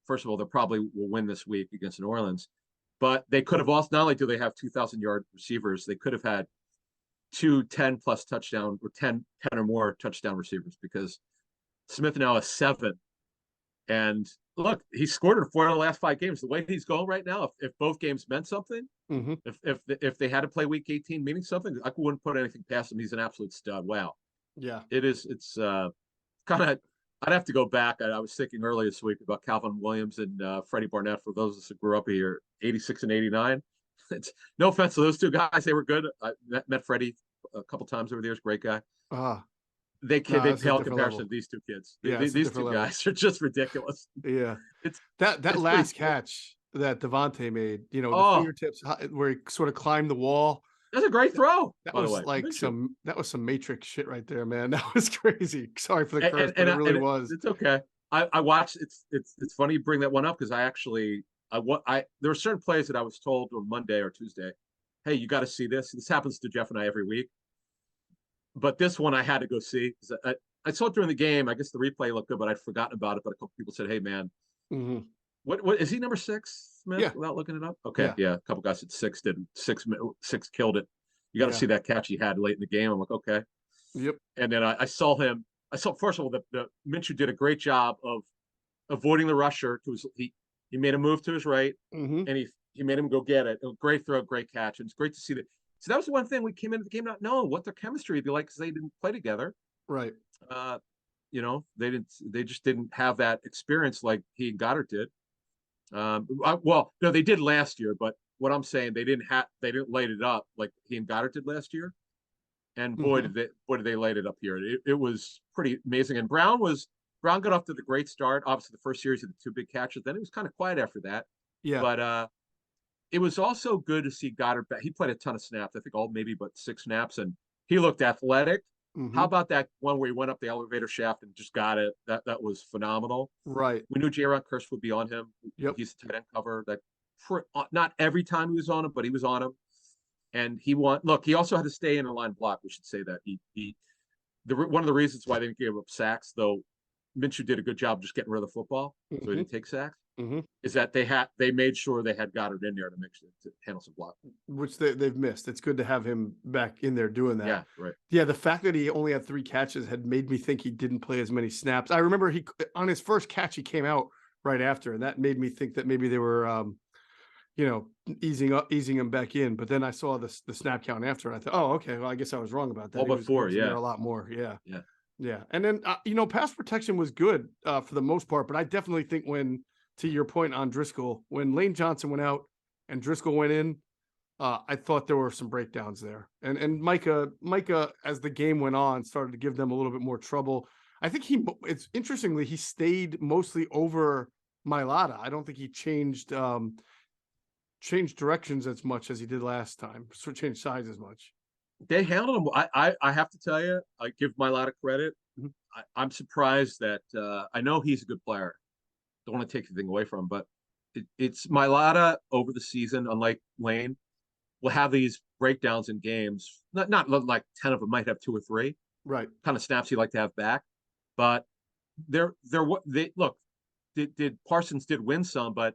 first of all, they probably will win this week against New Orleans, but they could have also, not only do they have 2,000-yard receivers, they could have had 2 10-plus touchdown or 10 or more touchdown receivers because Smith now has 7. And look, he scored in 4 of the last 5 games. The way he's going right now, if both games meant something, if they had to play Week 18 meaning something, I wouldn't put anything past him. He's an absolute stud. Wow. Yeah. It's kind of. I'd have to go back. I was thinking earlier this week about Calvin Williams and Freddie Barnett. For those of us who grew up here, 86 and 89. It's no offense to those 2 guys; they were good. I met Freddie a couple times over the years. Great guy. They pale in comparison to these 2 kids. Yeah, these 2 guys are just ridiculous. Yeah, it's that last catch that Avonte made. The fingertips where he sort of climbed the wall. That's a great throw. That was some Matrix shit right there, man. That was crazy. Sorry for the curse, but it really was. It's okay. I watched. It's funny you bring that one up because there were certain plays that I was told on Monday or Tuesday, hey, you got to see this. This happens to Geoff and I every week. but this one I had to go see because I saw it during the game. I guess the replay looked good, but I'd forgotten about it. But a couple people said, "Hey, man, Mhm. what is he number 6, Smith?" Yeah. Without looking it up. Okay, Yeah. yeah, a couple guys said 6 did 6 killed it. You got to Yeah. see that catch he had late in the game. I'm like, okay. Yep. And then I saw him. I saw first of all the Minshew did a great job of avoiding the rusher. He made a move to his right, Mhm. and he made him go get it. Great throw, great catch, and it's great to see that. So that was the one thing we came into the game not knowing what their chemistry would be like because they didn't play together. Right. They just didn't have that experience like he and Goddard did. Well, no, they did last year, but what I'm saying, they didn't light it up like he and Goddard did last year. And boy, Mhm. did they light it up here. It was pretty amazing. And Brown got off to the great start. Obviously, the first series of the 2 big catches. Then it was kind of quiet after that. Yeah. But it was also good to see Goddard back. He played a ton of snaps. I think maybe but 6 snaps, and he looked athletic. How Mhm. about that one where he went up the elevator shaft and just got it? That was phenomenal. Right. We knew Jaron Curse would be on him. Yep. He's a tight end cover. Not every time he was on him, but he was on him. And he also had to stay in a line block. We should say that one of the reasons why they didn't give up sacks, though Minshew did a good job just getting rid of the football, so he Mhm. didn't take sacks, Mhm. is that they made sure they had Goddard in there to make sure to handle some blocking. Which they've missed. It's good to have him back in there doing that. Yeah, right. Yeah, the fact that he only had 3 catches had made me think he didn't play as many snaps. I remember he on his first catch he came out right after, and that made me think that maybe they were easing him back in. But then I saw the snap count after, and I thought, oh, okay, well, I guess I was wrong about that. All but He 4, was in there yeah. a lot more. Yeah. Yeah. Yeah. And then pass protection was good for the most part, but I definitely think to your point on Driscoll, when Lane Johnson went out and Driscoll went in, I thought there were some breakdowns there. And Micah, as the game went on, started to give them a little bit more trouble. I think it's interestingly, he stayed mostly over Mailata. I don't think he changed directions as much as he did last time. So changed size as much. They handled him. I have to tell you, I give my lot of credit. Mhm. I'm surprised that I know he's a good player. Don't want to take anything away from him, but it's Mailata over the season, unlike Lane, will have these breakdowns in games. Not like 10 of them, might have 2 or 3 Right. kind of snaps you like to have back. But they look, did Parsons did win some, but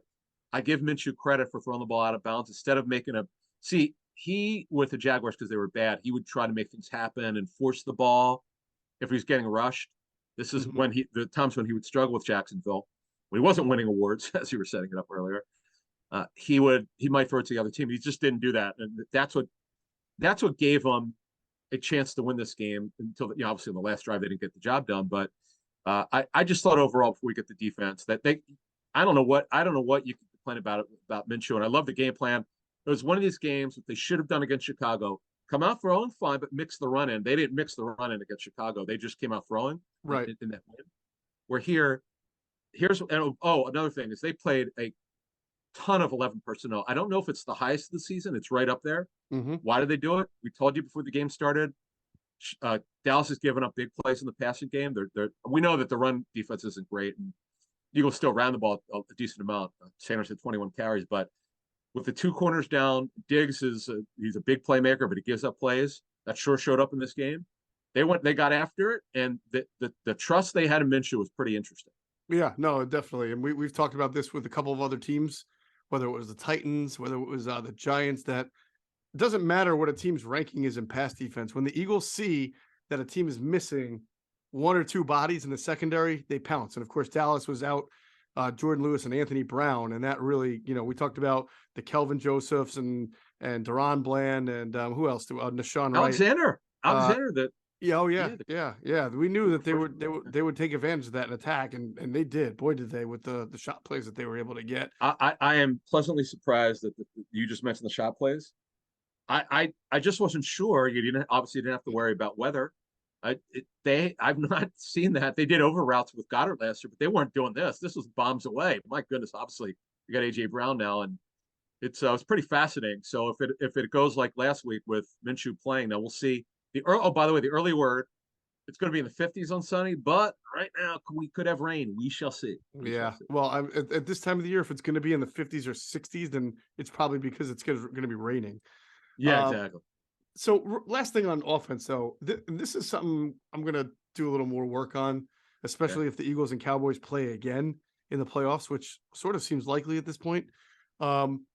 I give Minshew credit for throwing the ball out of bounds instead of making he with the Jaguars because they were bad, he would try to make things happen and force the ball if he was getting rushed. This is Mhm. the times when he would struggle with Jacksonville when he wasn't winning awards, as you were setting it up earlier. He might throw it to the other team. He just didn't do that, and that's what gave them a chance to win this game until obviously in the last drive they didn't get the job done. But I just thought overall before we get the defense that I don't know what you can complain about Minshew, and I love the game plan. It was one of these games that they should have done against Chicago. Come out throwing fine, but mix the run in. They didn't mix the run in against Chicago. They just came out throwing Right. in that win. Where another thing is they played a ton of 11 personnel. I don't know if it's the highest of the season. It's right up there. Mm-hmm. Why did they do it? We told you before the game started. Dallas has given up big plays in the passing game. We know that the run defense isn't great, and Eagles still ran the ball a decent amount. Sanders had 21 carries, but with the 2 corners down, Diggs he's a big playmaker, but he gives up plays. That sure showed up in this game. They got after it, and the trust they had in Minshew was pretty interesting. Yeah, no, definitely. And we've talked about this with a couple of other teams, whether it was the Titans, whether it was the Giants, that it doesn't matter what a team's ranking is in pass defense. When the Eagles see that a team is missing 1 or 2 bodies in the secondary, they pounce. And of course, Dallas was out Jordan Lewis and Anthony Brown. And that really, we talked about the Kelvin Josephs and Deron Bland and who else? Nashawn Wright. Alexander, that. Yeah, oh yeah. We knew that they would take advantage of that in attack, and they did. Boy, did they with the shot plays that they were able to get. I am pleasantly surprised that you just mentioned the shot plays. I just wasn't sure. You didn't have to worry about weather. I've not seen that. They did over routes with Goddard last year, but they weren't doing this. This was bombs away. My goodness, obviously you got AJ Brown now, and it's pretty fascinating. So if it goes like last week with Minshew playing, now we'll see. By the way, the early word, it's going to be in the 50s on Sunday, but right now we could have rain. We shall see. Shall see. Well, at this time of the year, if it's going to be in the 50s or 60s, then it's probably because it's going to be raining. Yeah, exactly. So last thing on offense, though, this is something I'm gonna do a little more work on, Okay. especially if the Eagles and Cowboys play again in the playoffs, which sort of seems likely at this point. Um,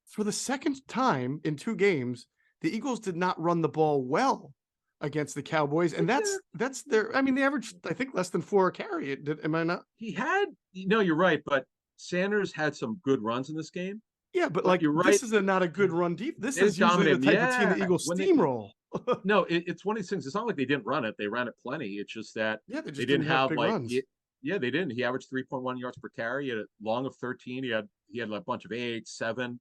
for the second time in 2 games, the Eagles did not run the ball well against the Cowboys, and that's their. I mean, they averaged I think less than 4 a carry. Am I not? He had, no, you're right, but Sanders had some good runs in this game. Yeah, but But like you're right, this is not a good run deep. This they didn't is usually dominate the him. type of team the Yeah, Eagles when they steamroll. no, it's one of these things. It's not like they didn't run it; they ran it plenty. It's just that Yeah, they they just didn't didn't have have big runs. yeah, they didn't. He averaged 3.1 yards per carry. He had a long of 13. He had a bunch of 8, 7.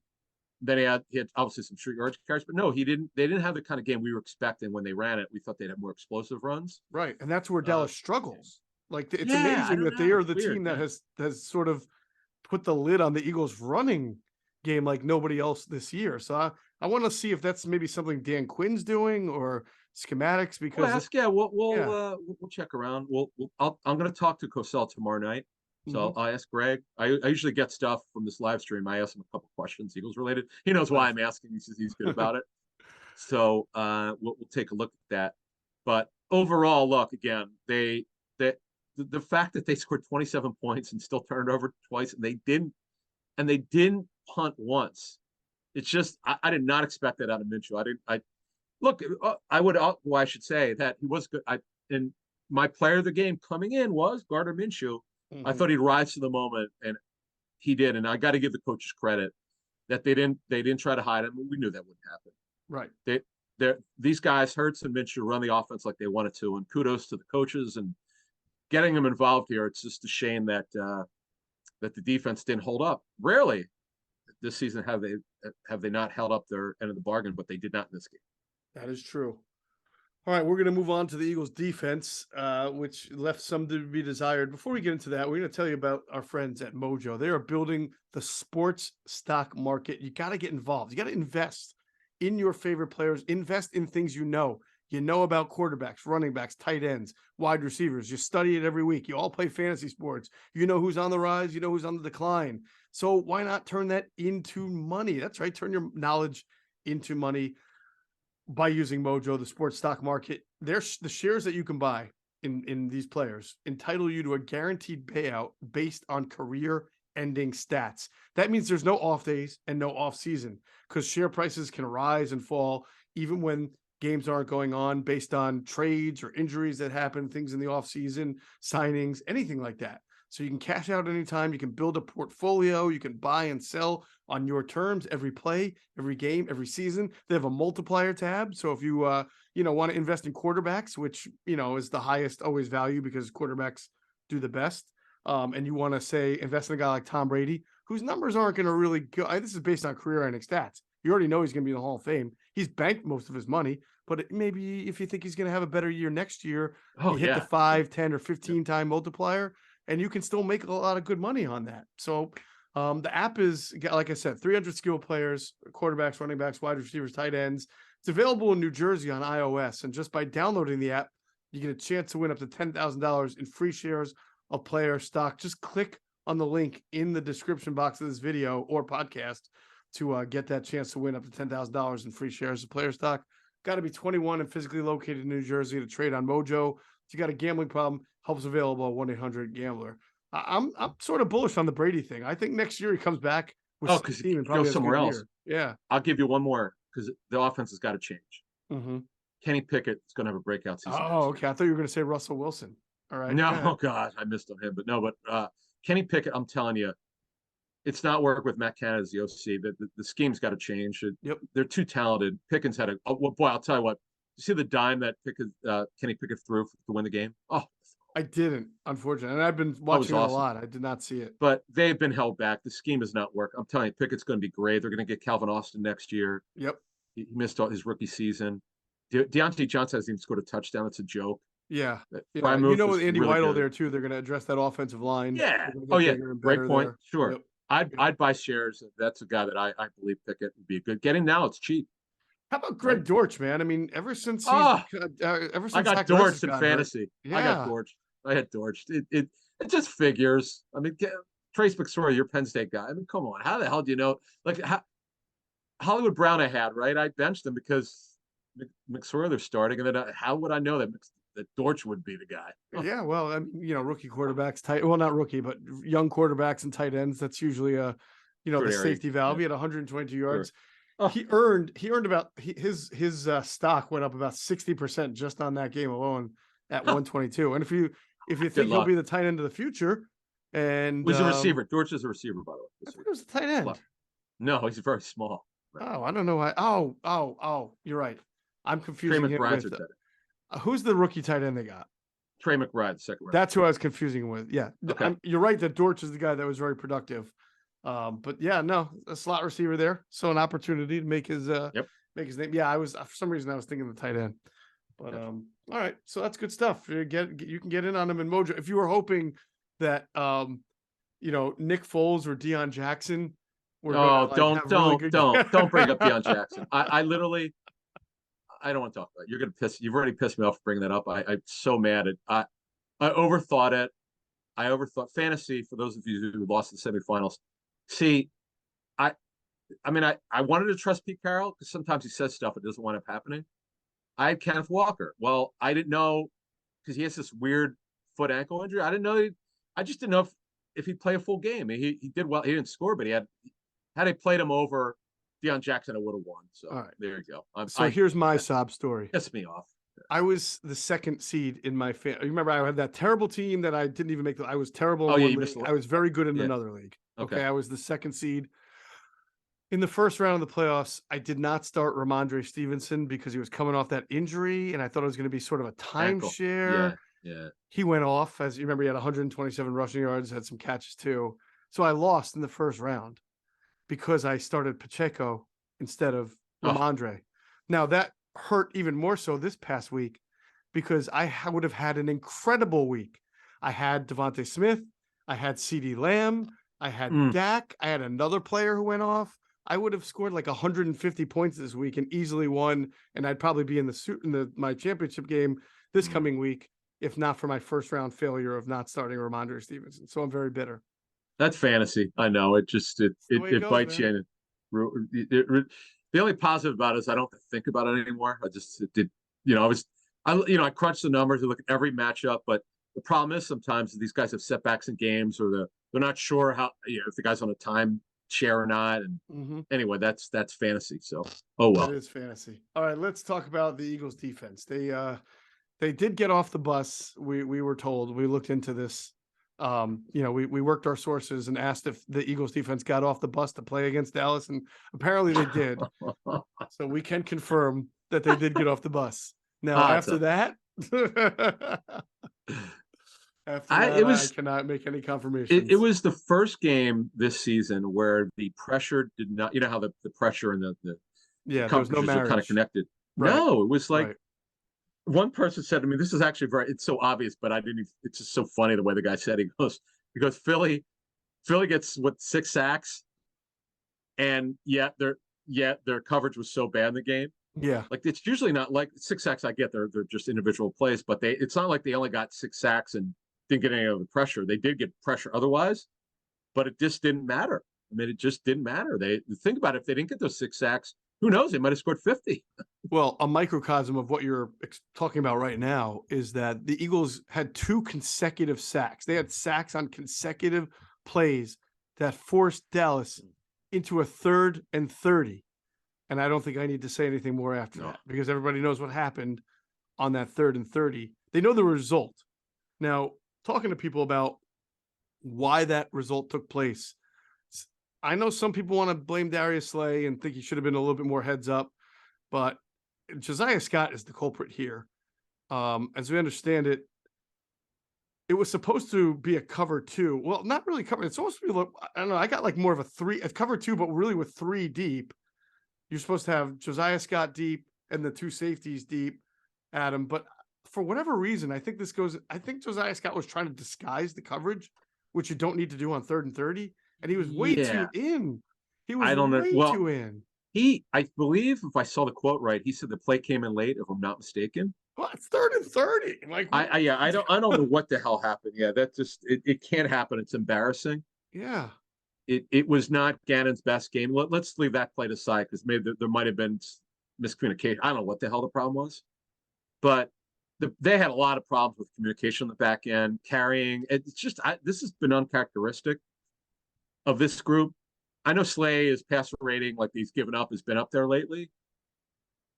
Then he had obviously some short yardage carries, but no, he didn't. They didn't have the kind of game we were expecting when they ran it. We thought they'd have more explosive runs. Right, and that's where Uh, Dallas struggles. Like, it's yeah, I amazing don't that they know. are It's the weird. team that Yeah. has sort of put the lid on the Eagles' running game like nobody else this year. So I wanna see if that's maybe something Dan Quinn's doing or schematics We'll because ask. Yeah, yeah. we'll check around. I'm going to talk to Cosell tomorrow night, so Mhm. I'll ask Greg. I usually get stuff from this live stream. I ask him a couple questions, Eagles related. He knows why Nice. I'm asking. He says he's good about it. So we'll take a look at that. But overall, look again. They the fact that they scored 27 points and still turned it over twice, and they didn't punt once. It's just I did not expect that out of Mitchell. I didn't. I look. I would. Well, I should say that he was good. And my player of the game coming in was Gardner Minshew. I Mhm. thought he'd rise to the moment, and he did. And I got to give the coaches credit that they didn't try to hide him. We knew that wouldn't happen. Right. These guys, Hurts and Minshew, run the offense like they wanted to, and kudos to the coaches and getting them involved here. It's just a shame that the defense didn't hold up. Rarely this season have they not held up their end of the bargain, but they did not in this game. That is true. All right, we're going to move on to the Eagles defense, which left some to be desired. Before we get into that, we're going to tell you about our friends at Mojo. They are building the sports stock market. You got to get involved. You got to invest in your favorite players, invest in things you know. You know about quarterbacks, running backs, tight ends, wide receivers. You study it every week. You all play fantasy sports. You know who's on the rise, you know who's on the decline. So why not turn that into money? That's right. Turn your knowledge into money by using Mojo, the sports stock market. There's the shares that you can buy in these players entitle you to a guaranteed payout based on career ending stats. That means there's no off days and no off season because share prices can rise and fall even when games aren't going on based on trades or injuries that happen, things in the off season, signings, anything like that. So you can cash out anytime. You can build a portfolio. You can buy and sell on your terms every play, every game, every season. They have a multiplier tab. So if you want to invest in quarterbacks, which is the highest always value because quarterbacks do the best, and you want to say invest in a guy like Tom Brady, whose numbers aren't going to really go. This is based on career ending stats. You already know he's going to be in the Hall of Fame. He's banked most of his money, but maybe if you think he's going to have a better year next year, Oh you hit the yeah, 5, 10, or yeah. 15 time multiplier, and you can still make a lot of good money on that. So the app is, like I said, 300 skill players, quarterbacks, running backs, wide receivers, tight ends. It's available in New Jersey on iOS. And just by downloading the app, you get a chance to win up to $10,000 in free shares of player stock. Just click on the link in the description box of this video or podcast to get that chance to win up to $10,000 in free shares of player stock. Got to be 21 and physically located in New Jersey to trade on Mojo. If you got a gambling problem, help's available at 1-800-GAMBLER. I'm sort of bullish on the Brady thing. I think next year he comes back with Oh, some because steam and he goes probably has a somewhere good else. year. Yeah. I'll give you one more because the offense has got to change. Mm-hmm. Kenny Pickett is going to have a breakout season Oh, next year. okay. I thought you were going to say Russell Wilson. All right. No, Go ahead. oh gosh, I missed on him, but no, but Kenny Pickett, I'm telling you, it's not work with Matt Canada as the OC. The scheme's got to change. Yep. They're too talented. Pickens had well, boy, I'll tell you what. You see the dime that Kenny Pickett threw to win the game? Oh, I didn't, unfortunately. And I've been that was watching it a awesome. lot. I did not see it. But they've been held back. The scheme does not work. I'm telling you, Pickett's going to be great. They're going to get Calvin Austin next year. Yep. He missed all his rookie season. Deontay Johnson hasn't even scored a touchdown. It's a joke. Yeah. Yeah. Frymouth With is Andy really Weidel good. there too, they're going to address that offensive line. Yeah. They're going to Oh get yeah. bigger and Great better point. there. Sure. Yep. I'd Yep. I'd buy shares. That's a guy that I believe Pickett would be good. Get him now. It's cheap. How about Right? Greg Dortch, man? I mean, ever since Oh, ever I since got Zach Ertz Dortch in got hurt, fantasy. I got yeah, Dortch. I had Dortch. It just figures. I mean, Trace McSorley, your Penn State guy. I mean, come on. How the hell do you know? Like Hollywood Brown, I had right. I benched him because McSorley's starting, and then how would I know that Dortch would be the guy? Yeah, well, I mean, rookie quarterbacks, well, not rookie, but young quarterbacks and tight ends. That's usually the safety valve. He had 122 yards. Sure. He earned about his stock went up about 60% just on that game alone at 122. And if you think he'll be the tight end of the future, and he's a receiver. Dortch is a receiver, by the way. I think it was the tight end. No, he's very small. Oh, I don't know why. Oh, you're right. I'm confusing him with who's the rookie tight end they got? Trey McBride, second round. That's who I was confusing with. Yeah, okay. You're right that Dortch is the guy that was very productive. But yeah, no, a slot receiver there, so an opportunity to make his name. Yeah, I was for some reason I was thinking the tight end, but all right, so that's good stuff. You can get in on him in Mojo if you were hoping that Nick Foles or Deion Jackson. Don't bring up Deion Jackson. I literally. I don't want to talk about it. You've already pissed me off for bringing that up. I'm so mad at I overthought it. I overthought fantasy for those of you who lost the semifinals. See, I wanted to trust Pete Carroll because sometimes he says stuff that doesn't wind up happening. I had Kenneth Walker. Well, I didn't know because he has this weird foot ankle injury. I just didn't know if he'd play a full game. He did well. He didn't score, but had I played him over Deion Jackson, I would have won. So there you go. Here's my sob story. Pissed me off. I was the second seed in my You remember I had that terrible team that I didn't even make. I was terrible. You missed. I was very good in another league. Okay, I was the second seed. In the first round of the playoffs, I did not start Ramondre Stevenson because he was coming off that injury, and I thought it was going to be sort of a timeshare. Yeah. He went off, as you remember, he had 127 rushing yards, had some catches too. So I lost in the first round because I started Pacheco instead of Ramondre. Now that hurt even more so this past week because I would have had an incredible week. I had Devontae Smith, I had CeeDee Lamb, I had Dak, I had another player who went off. I would have scored like 150 points this week and easily won, and I'd probably be in my championship game this coming week if not for my first round failure of not starting Ramondre Stevenson. So I'm very bitter. That's fantasy. I know it bites you. The only positive about it is I don't have to think about it anymore. I crunched the numbers, I look at every matchup, but the problem is sometimes these guys have setbacks in games or they're not sure how if the guy's on a time share or not. And anyway, that's fantasy. So that is fantasy. All right, let's talk about the Eagles defense. They did get off the bus. We were told. We looked into this. We worked our sources and asked if the Eagles defense got off the bus to play against Dallas, and apparently they did. So we can confirm that they did get off the bus. Now, after that, I cannot make any confirmations. It was the first game this season where the pressure did not. You know how the pressure and the there was no marriage. Are kind of connected. Right. No, it was like. Right. One person said to me, "This is actually it's so obvious, but I didn't. It's just so funny the way the guy said it. He goes, Philly gets 6 sacks, and yet their coverage was so bad in the game. Yeah, like it's usually not like 6 sacks. I get they're just individual plays, but it's not like they only got 6 sacks and didn't get any of the pressure. They did get pressure otherwise, but it just didn't matter. I mean, it just didn't matter. They think about it, if they didn't get those 6 sacks, who knows? They might have scored 50. Well, a microcosm of what you're talking about right now is that the Eagles had 2 consecutive sacks. They had sacks on consecutive plays that forced Dallas into a 3rd and 30. And I don't think I need to say anything more after that because everybody knows what happened on that 3rd and 30. They know the result. Now, talking to people about why that result took place, I know some people want to blame Darius Slay and think he should have been a little bit more heads up, but Josiah Scott is the culprit here. As we understand it, it was supposed to be a cover 2. Well, not really cover. It's supposed to be, I don't know. I got like more of a cover 2, but really with 3 deep. You're supposed to have Josiah Scott deep and the 2 safeties deep, Adam. But for whatever reason, I think Josiah Scott was trying to disguise the coverage, which you don't need to do on 3rd and 30. And he was way too in. He was too in. I believe if I saw the quote right, he said the play came in late, if I'm not mistaken. Well, it's 3rd and 30. Like I don't know what the hell happened. Yeah, that just it can't happen. It's embarrassing. Yeah. It was not Gannon's best game. Let's leave that play aside because maybe there might have been miscommunication. I don't know what the hell the problem was, but they had a lot of problems with communication on the back end, carrying. It's just this has been uncharacteristic of this group. I know Slay passer rating, like he's given up, has been up there lately,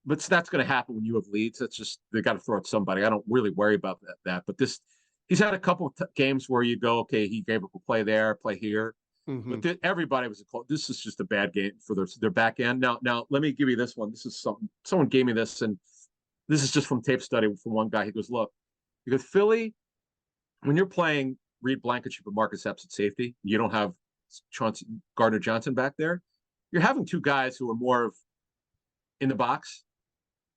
but that's going to happen when you have leads. That's just they got to throw at somebody. I don't really worry about that. But he's had a couple of games where you go, okay, he gave up a play there, play here. Mm-hmm. But everybody was this is just a bad game for their back end. Now let me give you this one. This is something someone gave me this, and this is just from tape study from one guy. He goes, look, because Philly, when you're playing Reed Blankenship and Marcus Epps at safety, you don't have Gardner Johnson back there. You're having two guys who are more of in the box,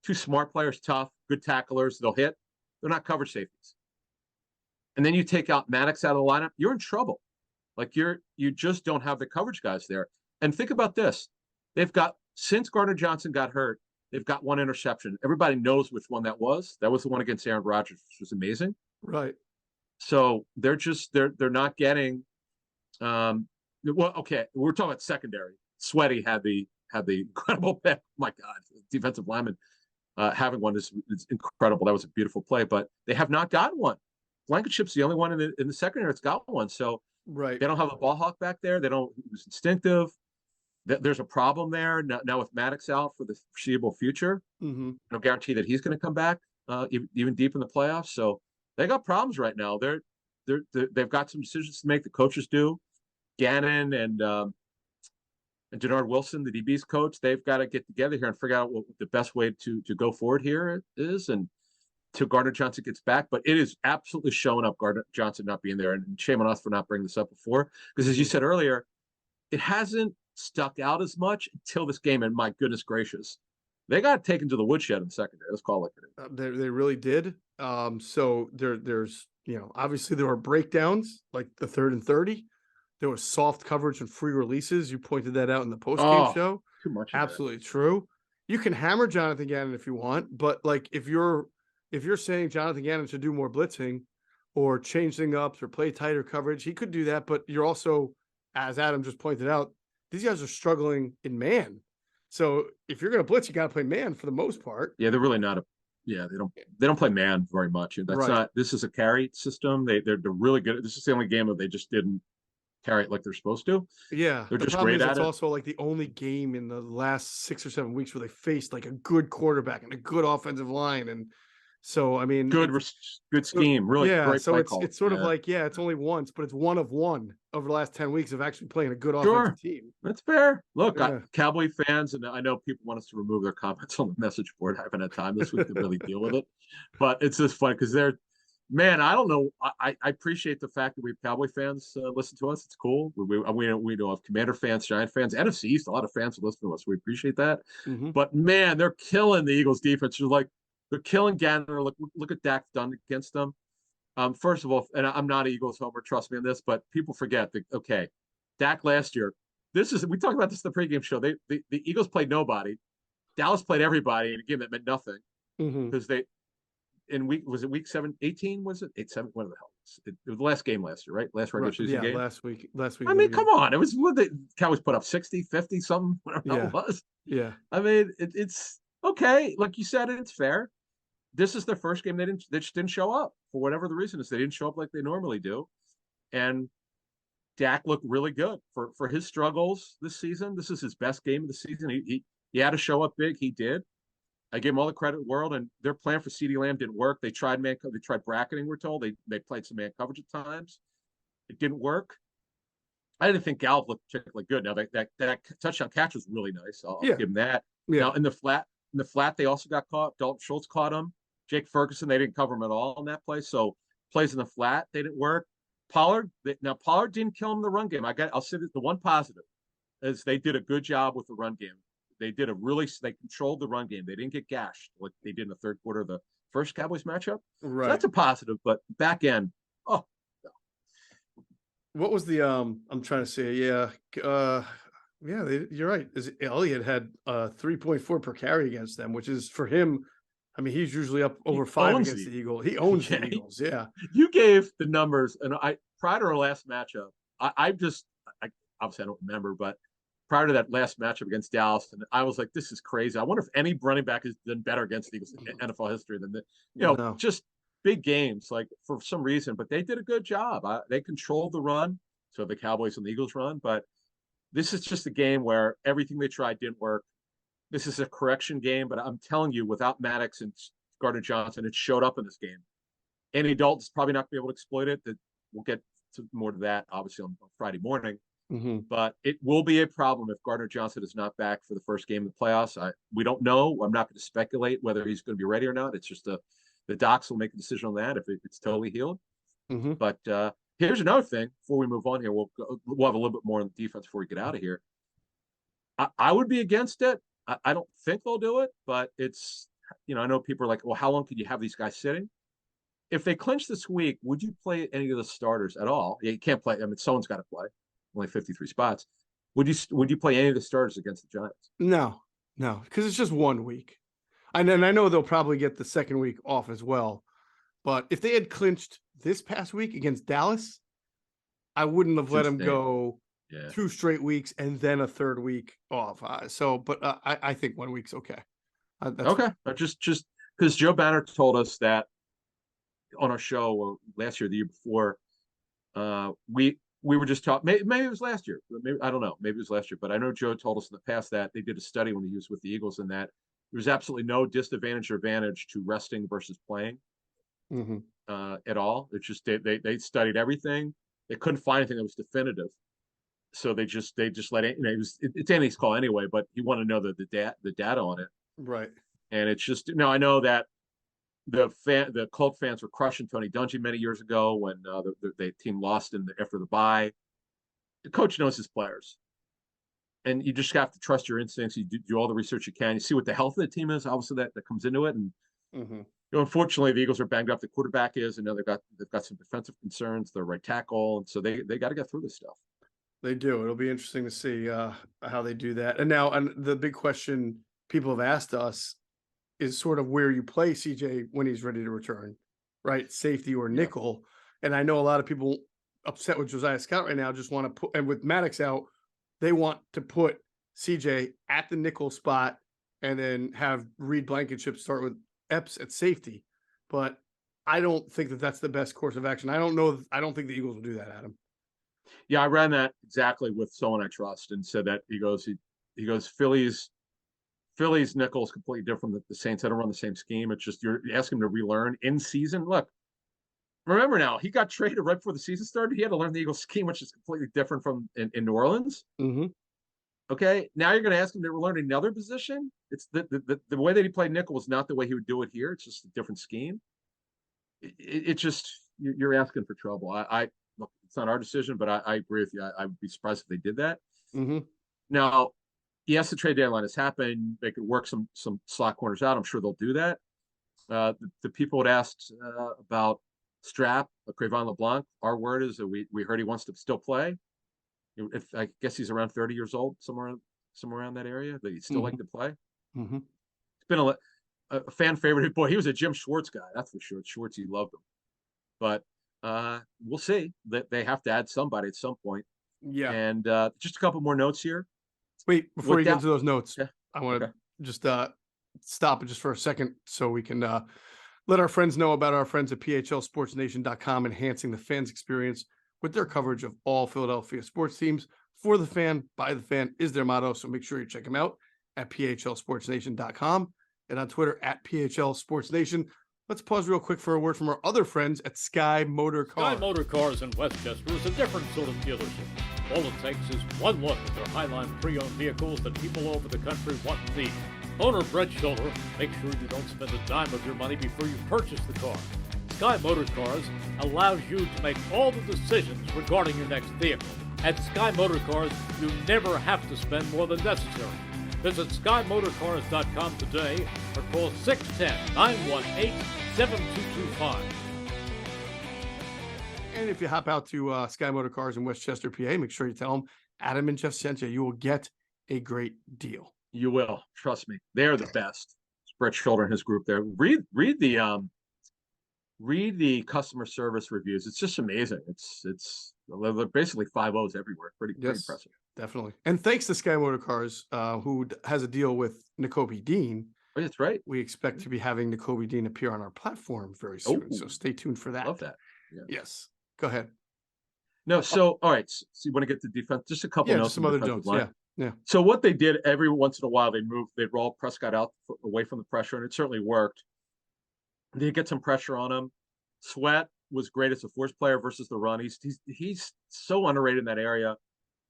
two smart players, tough, good tacklers. They'll hit. They're not coverage safeties. And then you take out Maddox out of the lineup, you're in trouble. Like you just don't have the coverage guys there. And think about this. They've got, since Gardner Johnson got hurt, they've got one interception. Everybody knows which one that was. That was the one against Aaron Rodgers, which was amazing. Right. So they're not getting well, okay, we're talking about secondary. Sweaty had the incredible pick. My God, defensive lineman having one is incredible. That was a beautiful play, but they have not got one. Blankenship's the only one in the secondary that's got one. So right, they don't have a ball hawk back there. They don't. It was instinctive. There's a problem there now with Maddox out for the foreseeable future. Mm-hmm. No guarantee that he's going to come back even deep in the playoffs. So they got problems right now. They've got some decisions to make. The coaches do. Gannon and Denard Wilson, the DB's coach, they've got to get together here and figure out what the best way to go forward here is, and till Gardner Johnson gets back. But it is absolutely showing up Gardner Johnson not being there, and shame on us for not bringing this up before, because as you said earlier, it hasn't stuck out as much until this game. And my goodness gracious, they got taken to the woodshed in the secondary. Let's call it. They really did. So there's obviously there were breakdowns like the 3rd and 30. There was soft coverage and free releases. You pointed that out in the post-game show. Too much. Absolutely true. You can hammer Jonathan Gannon if you want, but like if you're saying Jonathan Gannon should do more blitzing or change things up or play tighter coverage, he could do that. But you're also, as Adam just pointed out, these guys are struggling in man. So if you're going to blitz, you got to play man for the most part. Yeah, they're really not they don't play man very much. That's right. not. This is a carry system. They're really good. This is the only game that they just didn't carry it like they're supposed to. Yeah, they're just great at it. It's also like the only game in the last 6 or 7 weeks where they faced like a good quarterback and a good offensive line, and so I mean, good scheme, really. Yeah, great so play it's sort of like it's only once, but it's one of one over the last 10 weeks of actually playing a good offensive team. That's fair. Look, Cowboy fans, and I know people want us to remove their comments on the message board. I haven't had time this week to really deal with it, but it's just fun because they're. Man, I don't know. I appreciate the fact that we have Cowboy fans listen to us. It's cool. We know of Commander fans, Giant fans, NFC East. A lot of fans listen to us. We appreciate that. Mm-hmm. But man, they're killing the Eagles defense. They're killing Gannon. Look at Dak done against them. First of all, and I'm not an Eagles homer, trust me on this, but people forget that. Okay, Dak last year. We talked about this in the pregame show. The Eagles played nobody. Dallas played everybody in a game that meant nothing because they. Was it week 18? Was it 8-7? What the hell? It was the last game last year, right? Last regular season game. Last week. I mean, come on. It was what the Cowboys put up 60, 50, something, whatever it was. Yeah. I mean, it's okay. Like you said, it's fair. This is their first game. They just didn't show up for whatever the reason is. They didn't show up like they normally do. And Dak looked really good for his struggles this season. This is his best game of the season. He had to show up big. He did. I give them all the credit in the world, and their plan for CeeDee Lamb didn't work. They tried bracketing, we're told. They played some man coverage at times. It didn't work. I didn't think Gallup looked particularly good. Now that touchdown catch was really nice. I'll give him that. Yeah. Now in the flat, they also got caught. Dalton Schultz caught him. Jake Ferguson, they didn't cover him at all in that play. So plays in the flat, they didn't work. Pollard didn't kill him in the run game. I'll say that the one positive is they did a good job with the run game. They controlled the run game. They didn't get gashed like they did in the third quarter of the first Cowboys matchup. Right. So that's a positive, but back end, no. What was the I'm trying to say, you're right. Elliott had 3.4 per carry against them, which is for him. I mean, he's usually up over 5 against the Eagles. He owns the Eagles. Yeah. You gave the numbers, and prior to our last matchup, I obviously I don't remember, but prior to that last matchup against Dallas, and I was like, this is crazy. I wonder if any running back has done better against the Eagles in NFL history than No. just big games, like for some reason. But they did a good job. They controlled the run, so the Cowboys and the Eagles run. But this is just a game where everything they tried didn't work. This is a correction game, but I'm telling you, without Maddox and Gardner Johnson, it showed up in this game. Andy Dalton's probably not going to be able to exploit it. We'll get more to that, obviously, on Friday morning. Mm-hmm. But it will be a problem if Gardner Johnson is not back for the first game of the playoffs. We don't know. I'm not going to speculate whether he's going to be ready or not. It's just the docs will make a decision on that if it's totally healed. Mm-hmm. But here's another thing before we move on here. We'll have a little bit more on the defense before we get out of here. I would be against it. I don't think they'll do it, but it's, I know people are like, well, how long can you have these guys sitting? If they clinch this week, would you play any of the starters at all? You can't play. I mean, someone's got to play. Only 53 spots. Would you play any of the starters against the Giants? No, because it's just 1 week. And I know they'll probably get the second week off as well. But if they had clinched this past week against Dallas, I wouldn't have let them go 2 straight weeks and then a third week off. But I think 1 week's okay. Okay. Just because Joe Banner told us that on our show last year, the year before, we were just talking. Maybe it was last year. Maybe I don't know. Maybe it was last year. But I know Joe told us in the past that they did a study when he was with the Eagles, and that there was absolutely no disadvantage or advantage to resting versus playing at all. It's just they studied everything. They couldn't find anything that was definitive, so they just let it. It's Andy's call anyway, but he wanted to know the data on it. Right. And it's just I know that the Colt fans were crushing Tony Dungy many years ago when the team lost after the bye. The coach knows his players, and you just have to trust your instincts. You do all the research you can. You see what the health of the team is. Obviously, that comes into it. And unfortunately, the Eagles are banged up. The quarterback is, and now they've got some defensive concerns. Their right tackle, and so they got to get through this stuff. They do. It'll be interesting to see how they do that. And the big question people have asked us is sort of where you play CJ when he's ready to return, right? Safety or nickel. And I know a lot of people upset with Josiah Scott right now just want to put, and with Maddox out, they want to put CJ at the nickel spot and then have Reed Blankenship start with Epps at safety. But I don't think that that's the best course of action. I don't think the Eagles will do that, Adam. Yeah, I ran that exactly with someone I trust and said that he goes, Philly's nickel is completely different than the Saints. I don't run the same scheme. It's just you ask him to relearn in season. Look, remember now, he got traded right before the season started. He had to learn the Eagles scheme, which is completely different from in New Orleans. Mm-hmm. Okay, now you're going to ask him to learn another position. It's the way that he played nickel was not the way he would do it here. It's just a different scheme. It just you're asking for trouble. Look, it's not our decision, but I agree with you. I would be surprised if they did that. Mm-hmm. Now, yes, the trade deadline has happened. They could work some slot corners out. I'm sure they'll do that. The people had asked about Strap, Crevon LeBlanc. Our word is that we heard he wants to still play. I guess he's around 30 years old, somewhere around that area. That he'd still like to play. Mm-hmm. It's been a fan favorite. Boy, he was a Jim Schwartz guy, that's for sure. Schwartz, he loved him. But we'll see. That they have to add somebody at some point. Yeah. And just a couple more notes here. Wait, before you get to those notes, yeah. I want to just stop it just for a second so we can let our friends know about our friends at PHLSportsNation.com, enhancing the fans' experience with their coverage of all Philadelphia sports teams. For the fan, by the fan is their motto, so make sure you check them out at PHLSportsNation.com and on Twitter at PHLSportsNation. Let's pause real quick for a word from our other friends at Sky Motor Cars. Sky Motor Cars in Westchester is a different sort of dealership. All it takes is one look at their Highline pre-owned vehicles that people all over the country want and need. Owner Brett Schulter, make sure you don't spend a dime of your money before you purchase the car. Sky Motor Cars allows you to make all the decisions regarding your next vehicle. At Sky Motor Cars, you never have to spend more than necessary. Visit SkyMotorCars.com today or call 610-918-7225. And if you hop out to Sky Motor Cars in Westchester, PA, make sure you tell them Adam and Geoff sent you. You will get a great deal. You will. Trust me. They're the best. It's Brett Schulter and his group there. Read the customer service reviews. It's just amazing. It's basically 5 O's everywhere. Pretty impressive. definitely. And thanks to Sky Motor Cars, who has a deal with N'Kobe Dean. Oh, that's right. We expect to be having N'Kobe Dean appear on our platform very soon. So stay tuned for that. Love that. Yeah. Yes. Go ahead. No, so all right. So you want to get to defense? Just a couple Yeah, notes. just some other notes. Yeah. Yeah. So what they did every once in a while, they'd roll Prescott out away from the pressure, and it certainly worked. They get some pressure on him. Sweat was great as a force player versus the run. He's so underrated in that area.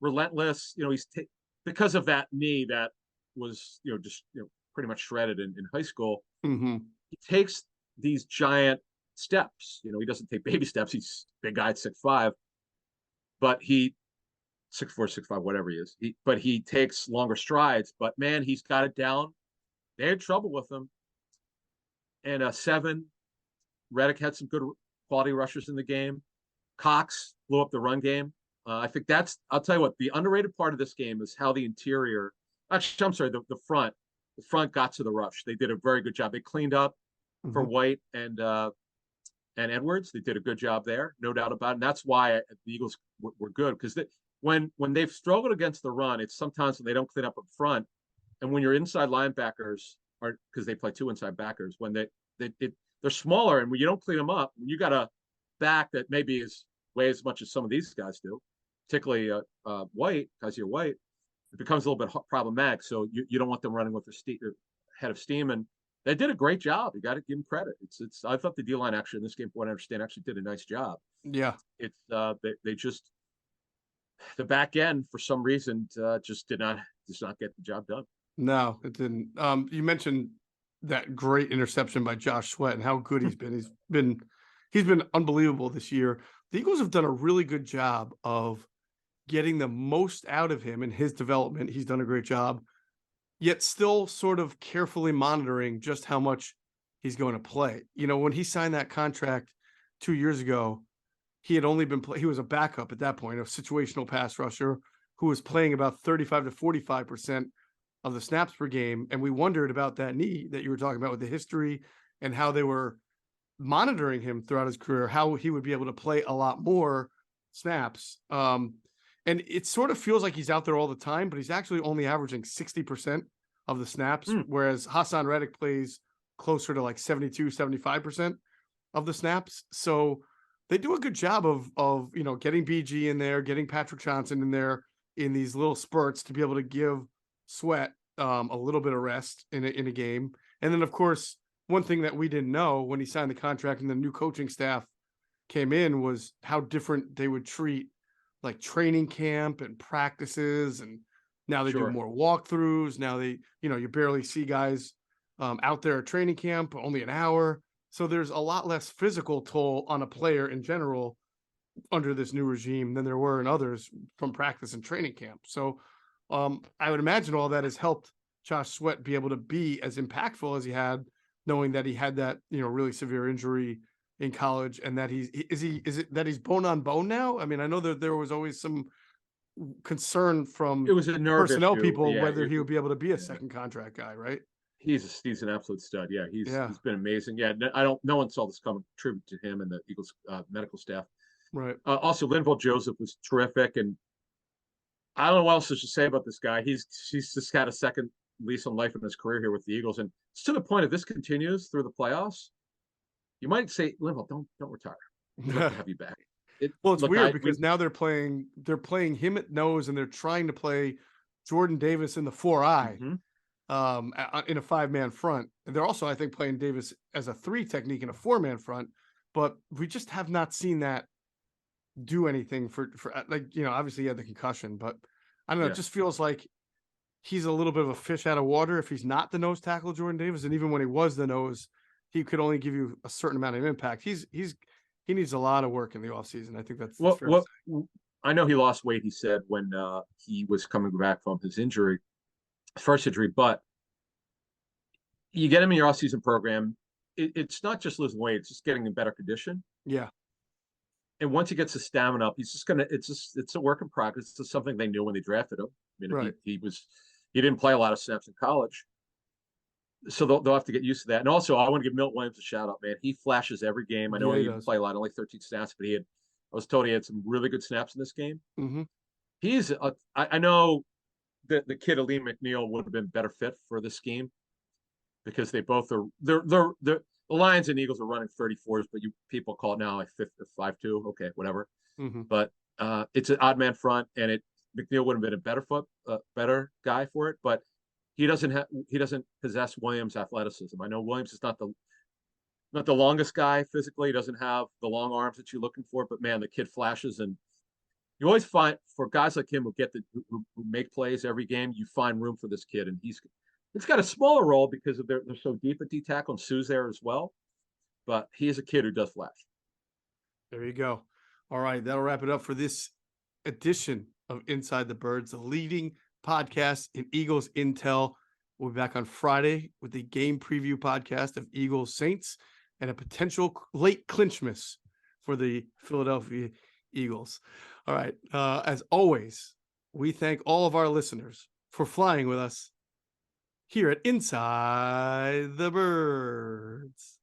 Relentless. Because of that knee that was just pretty much shredded in high school. Mm-hmm. He takes these giant steps. He doesn't take baby steps. He's a big guy at 6'5", but he 6'4", 6'5", whatever he is. But he takes longer strides. But man, he's got it down. They had trouble with him. And 7, Reddick had some good quality rushers in the game. Cox blew up the run game. I think I'll tell you what, the underrated part of this game is how the interior, actually, I'm sorry, the front got to the rush. They did a very good job. They cleaned up for White and Edwards. They did a good job there, no doubt about it. And that's why the Eagles were good, because when they've struggled against the run, it's sometimes when they don't clean up front, and when your inside linebackers are, because they play 2 inside backers, when they're smaller, and when you don't clean them up, when you got a back that maybe is weigh as much as some of these guys do, particularly White, because you're White, it becomes a little bit problematic. So you don't want them running with their head of steam, and they did a great job. You got to give them credit. I thought the D line actually in this game, from what I understand, actually did a nice job. Yeah, it's they just, the back end for some reason just did not get the job done. No, it didn't. You mentioned that great interception by Josh Sweat and how good he's been. He's been unbelievable this year. The Eagles have done a really good job of getting the most out of him in his development. He's done a great job, yet still sort of carefully monitoring just how much he's going to play. When he signed that contract 2 years ago, he had only been he was a backup at that point, a situational pass rusher who was playing about 35 to 45% of the snaps per game. And we wondered about that knee that you were talking about with the history and how they were monitoring him throughout his career, how he would be able to play a lot more snaps. And it sort of feels like he's out there all the time, but he's actually only averaging 60% of the snaps, whereas Hassan Reddick plays closer to like 72, 75% of the snaps. So they do a good job of getting BG in there, getting Patrick Johnson in there in these little spurts to be able to give Sweat a little bit of rest in a game. And then, of course, one thing that we didn't know when he signed the contract and the new coaching staff came in was how different they would treat like training camp and practices. And now they do more walkthroughs. Now you barely see guys out there at training camp, only an hour. So there's a lot less physical toll on a player in general under this new regime than there were in others from practice and training camp. So I would imagine all that has helped Josh Sweat be able to be as impactful as he had, knowing that he had that, really severe injury in college, and that is it that he's bone on bone now? I mean, I know that there was always some concern from it was a nerve personnel issue. people whether he would be able to be a second contract guy, right? He's an absolute stud. Yeah, he's been amazing. Yeah, no one saw this coming. Tribute to him and the Eagles medical staff. Right. Also, Linval Joseph was terrific, and I don't know what else to say about this guy. He's just had a second lease on life in his career here with the Eagles, and it's to the point if this continues through the playoffs, you might say, Linval, don't retire. We'd love to have you back. It's weird because now they're playing him at nose, and they're trying to play Jordan Davis in the 4-eye. Mm-hmm. In a 5-man front. And they're also, I think, playing Davis as a 3 technique in a 4-man front, but we just have not seen that do anything for obviously he had the concussion, but I don't know. It just feels like he's a little bit of a fish out of water if he's not the nose tackle, Jordan Davis. And even when he was the nose, he could only give you a certain amount of impact. He needs a lot of work in the offseason. I think that's fair to say. I know he lost weight, he said, when he was coming back from his first injury, but you get him in your off-season program. It's not just losing weight; it's just getting in better condition. Yeah. And once he gets his stamina up, he's just gonna. It's a work in progress. It's just something they knew when they drafted him. I mean, he didn't play a lot of snaps in college, so they'll have to get used to that. And also, I want to give Milt Williams a shout out, man. He flashes every game. I know he didn't play a lot, only 13 snaps, but I was told he had some really good snaps in this game. Mm-hmm. I know that the kid Aleem McNeil would have been better fit for the scheme because they both are the Lions and Eagles are running 34s, but you people call it now like 5-2. Okay, whatever. Mm-hmm. But it's an odd man front, and McNeil would have been a better guy for it, but he doesn't possess Williams' athleticism. I know Williams is not the longest guy physically. He doesn't have the long arms that you're looking for, but man, the kid flashes, and you always find for guys like him who make plays every game, you find room for this kid, and he's got a smaller role because they're so deep at D tackle, and Sue's there as well. But he is a kid who does flash. There you go. All right, that'll wrap it up for this edition of Inside the Birds, the leading podcast in Eagles intel. We'll be back on Friday with the game preview podcast of Eagles Saints and a potential late clinchmas for the Philadelphia Eagles. All right. As always, we thank all of our listeners for flying with us here at Inside the Birds.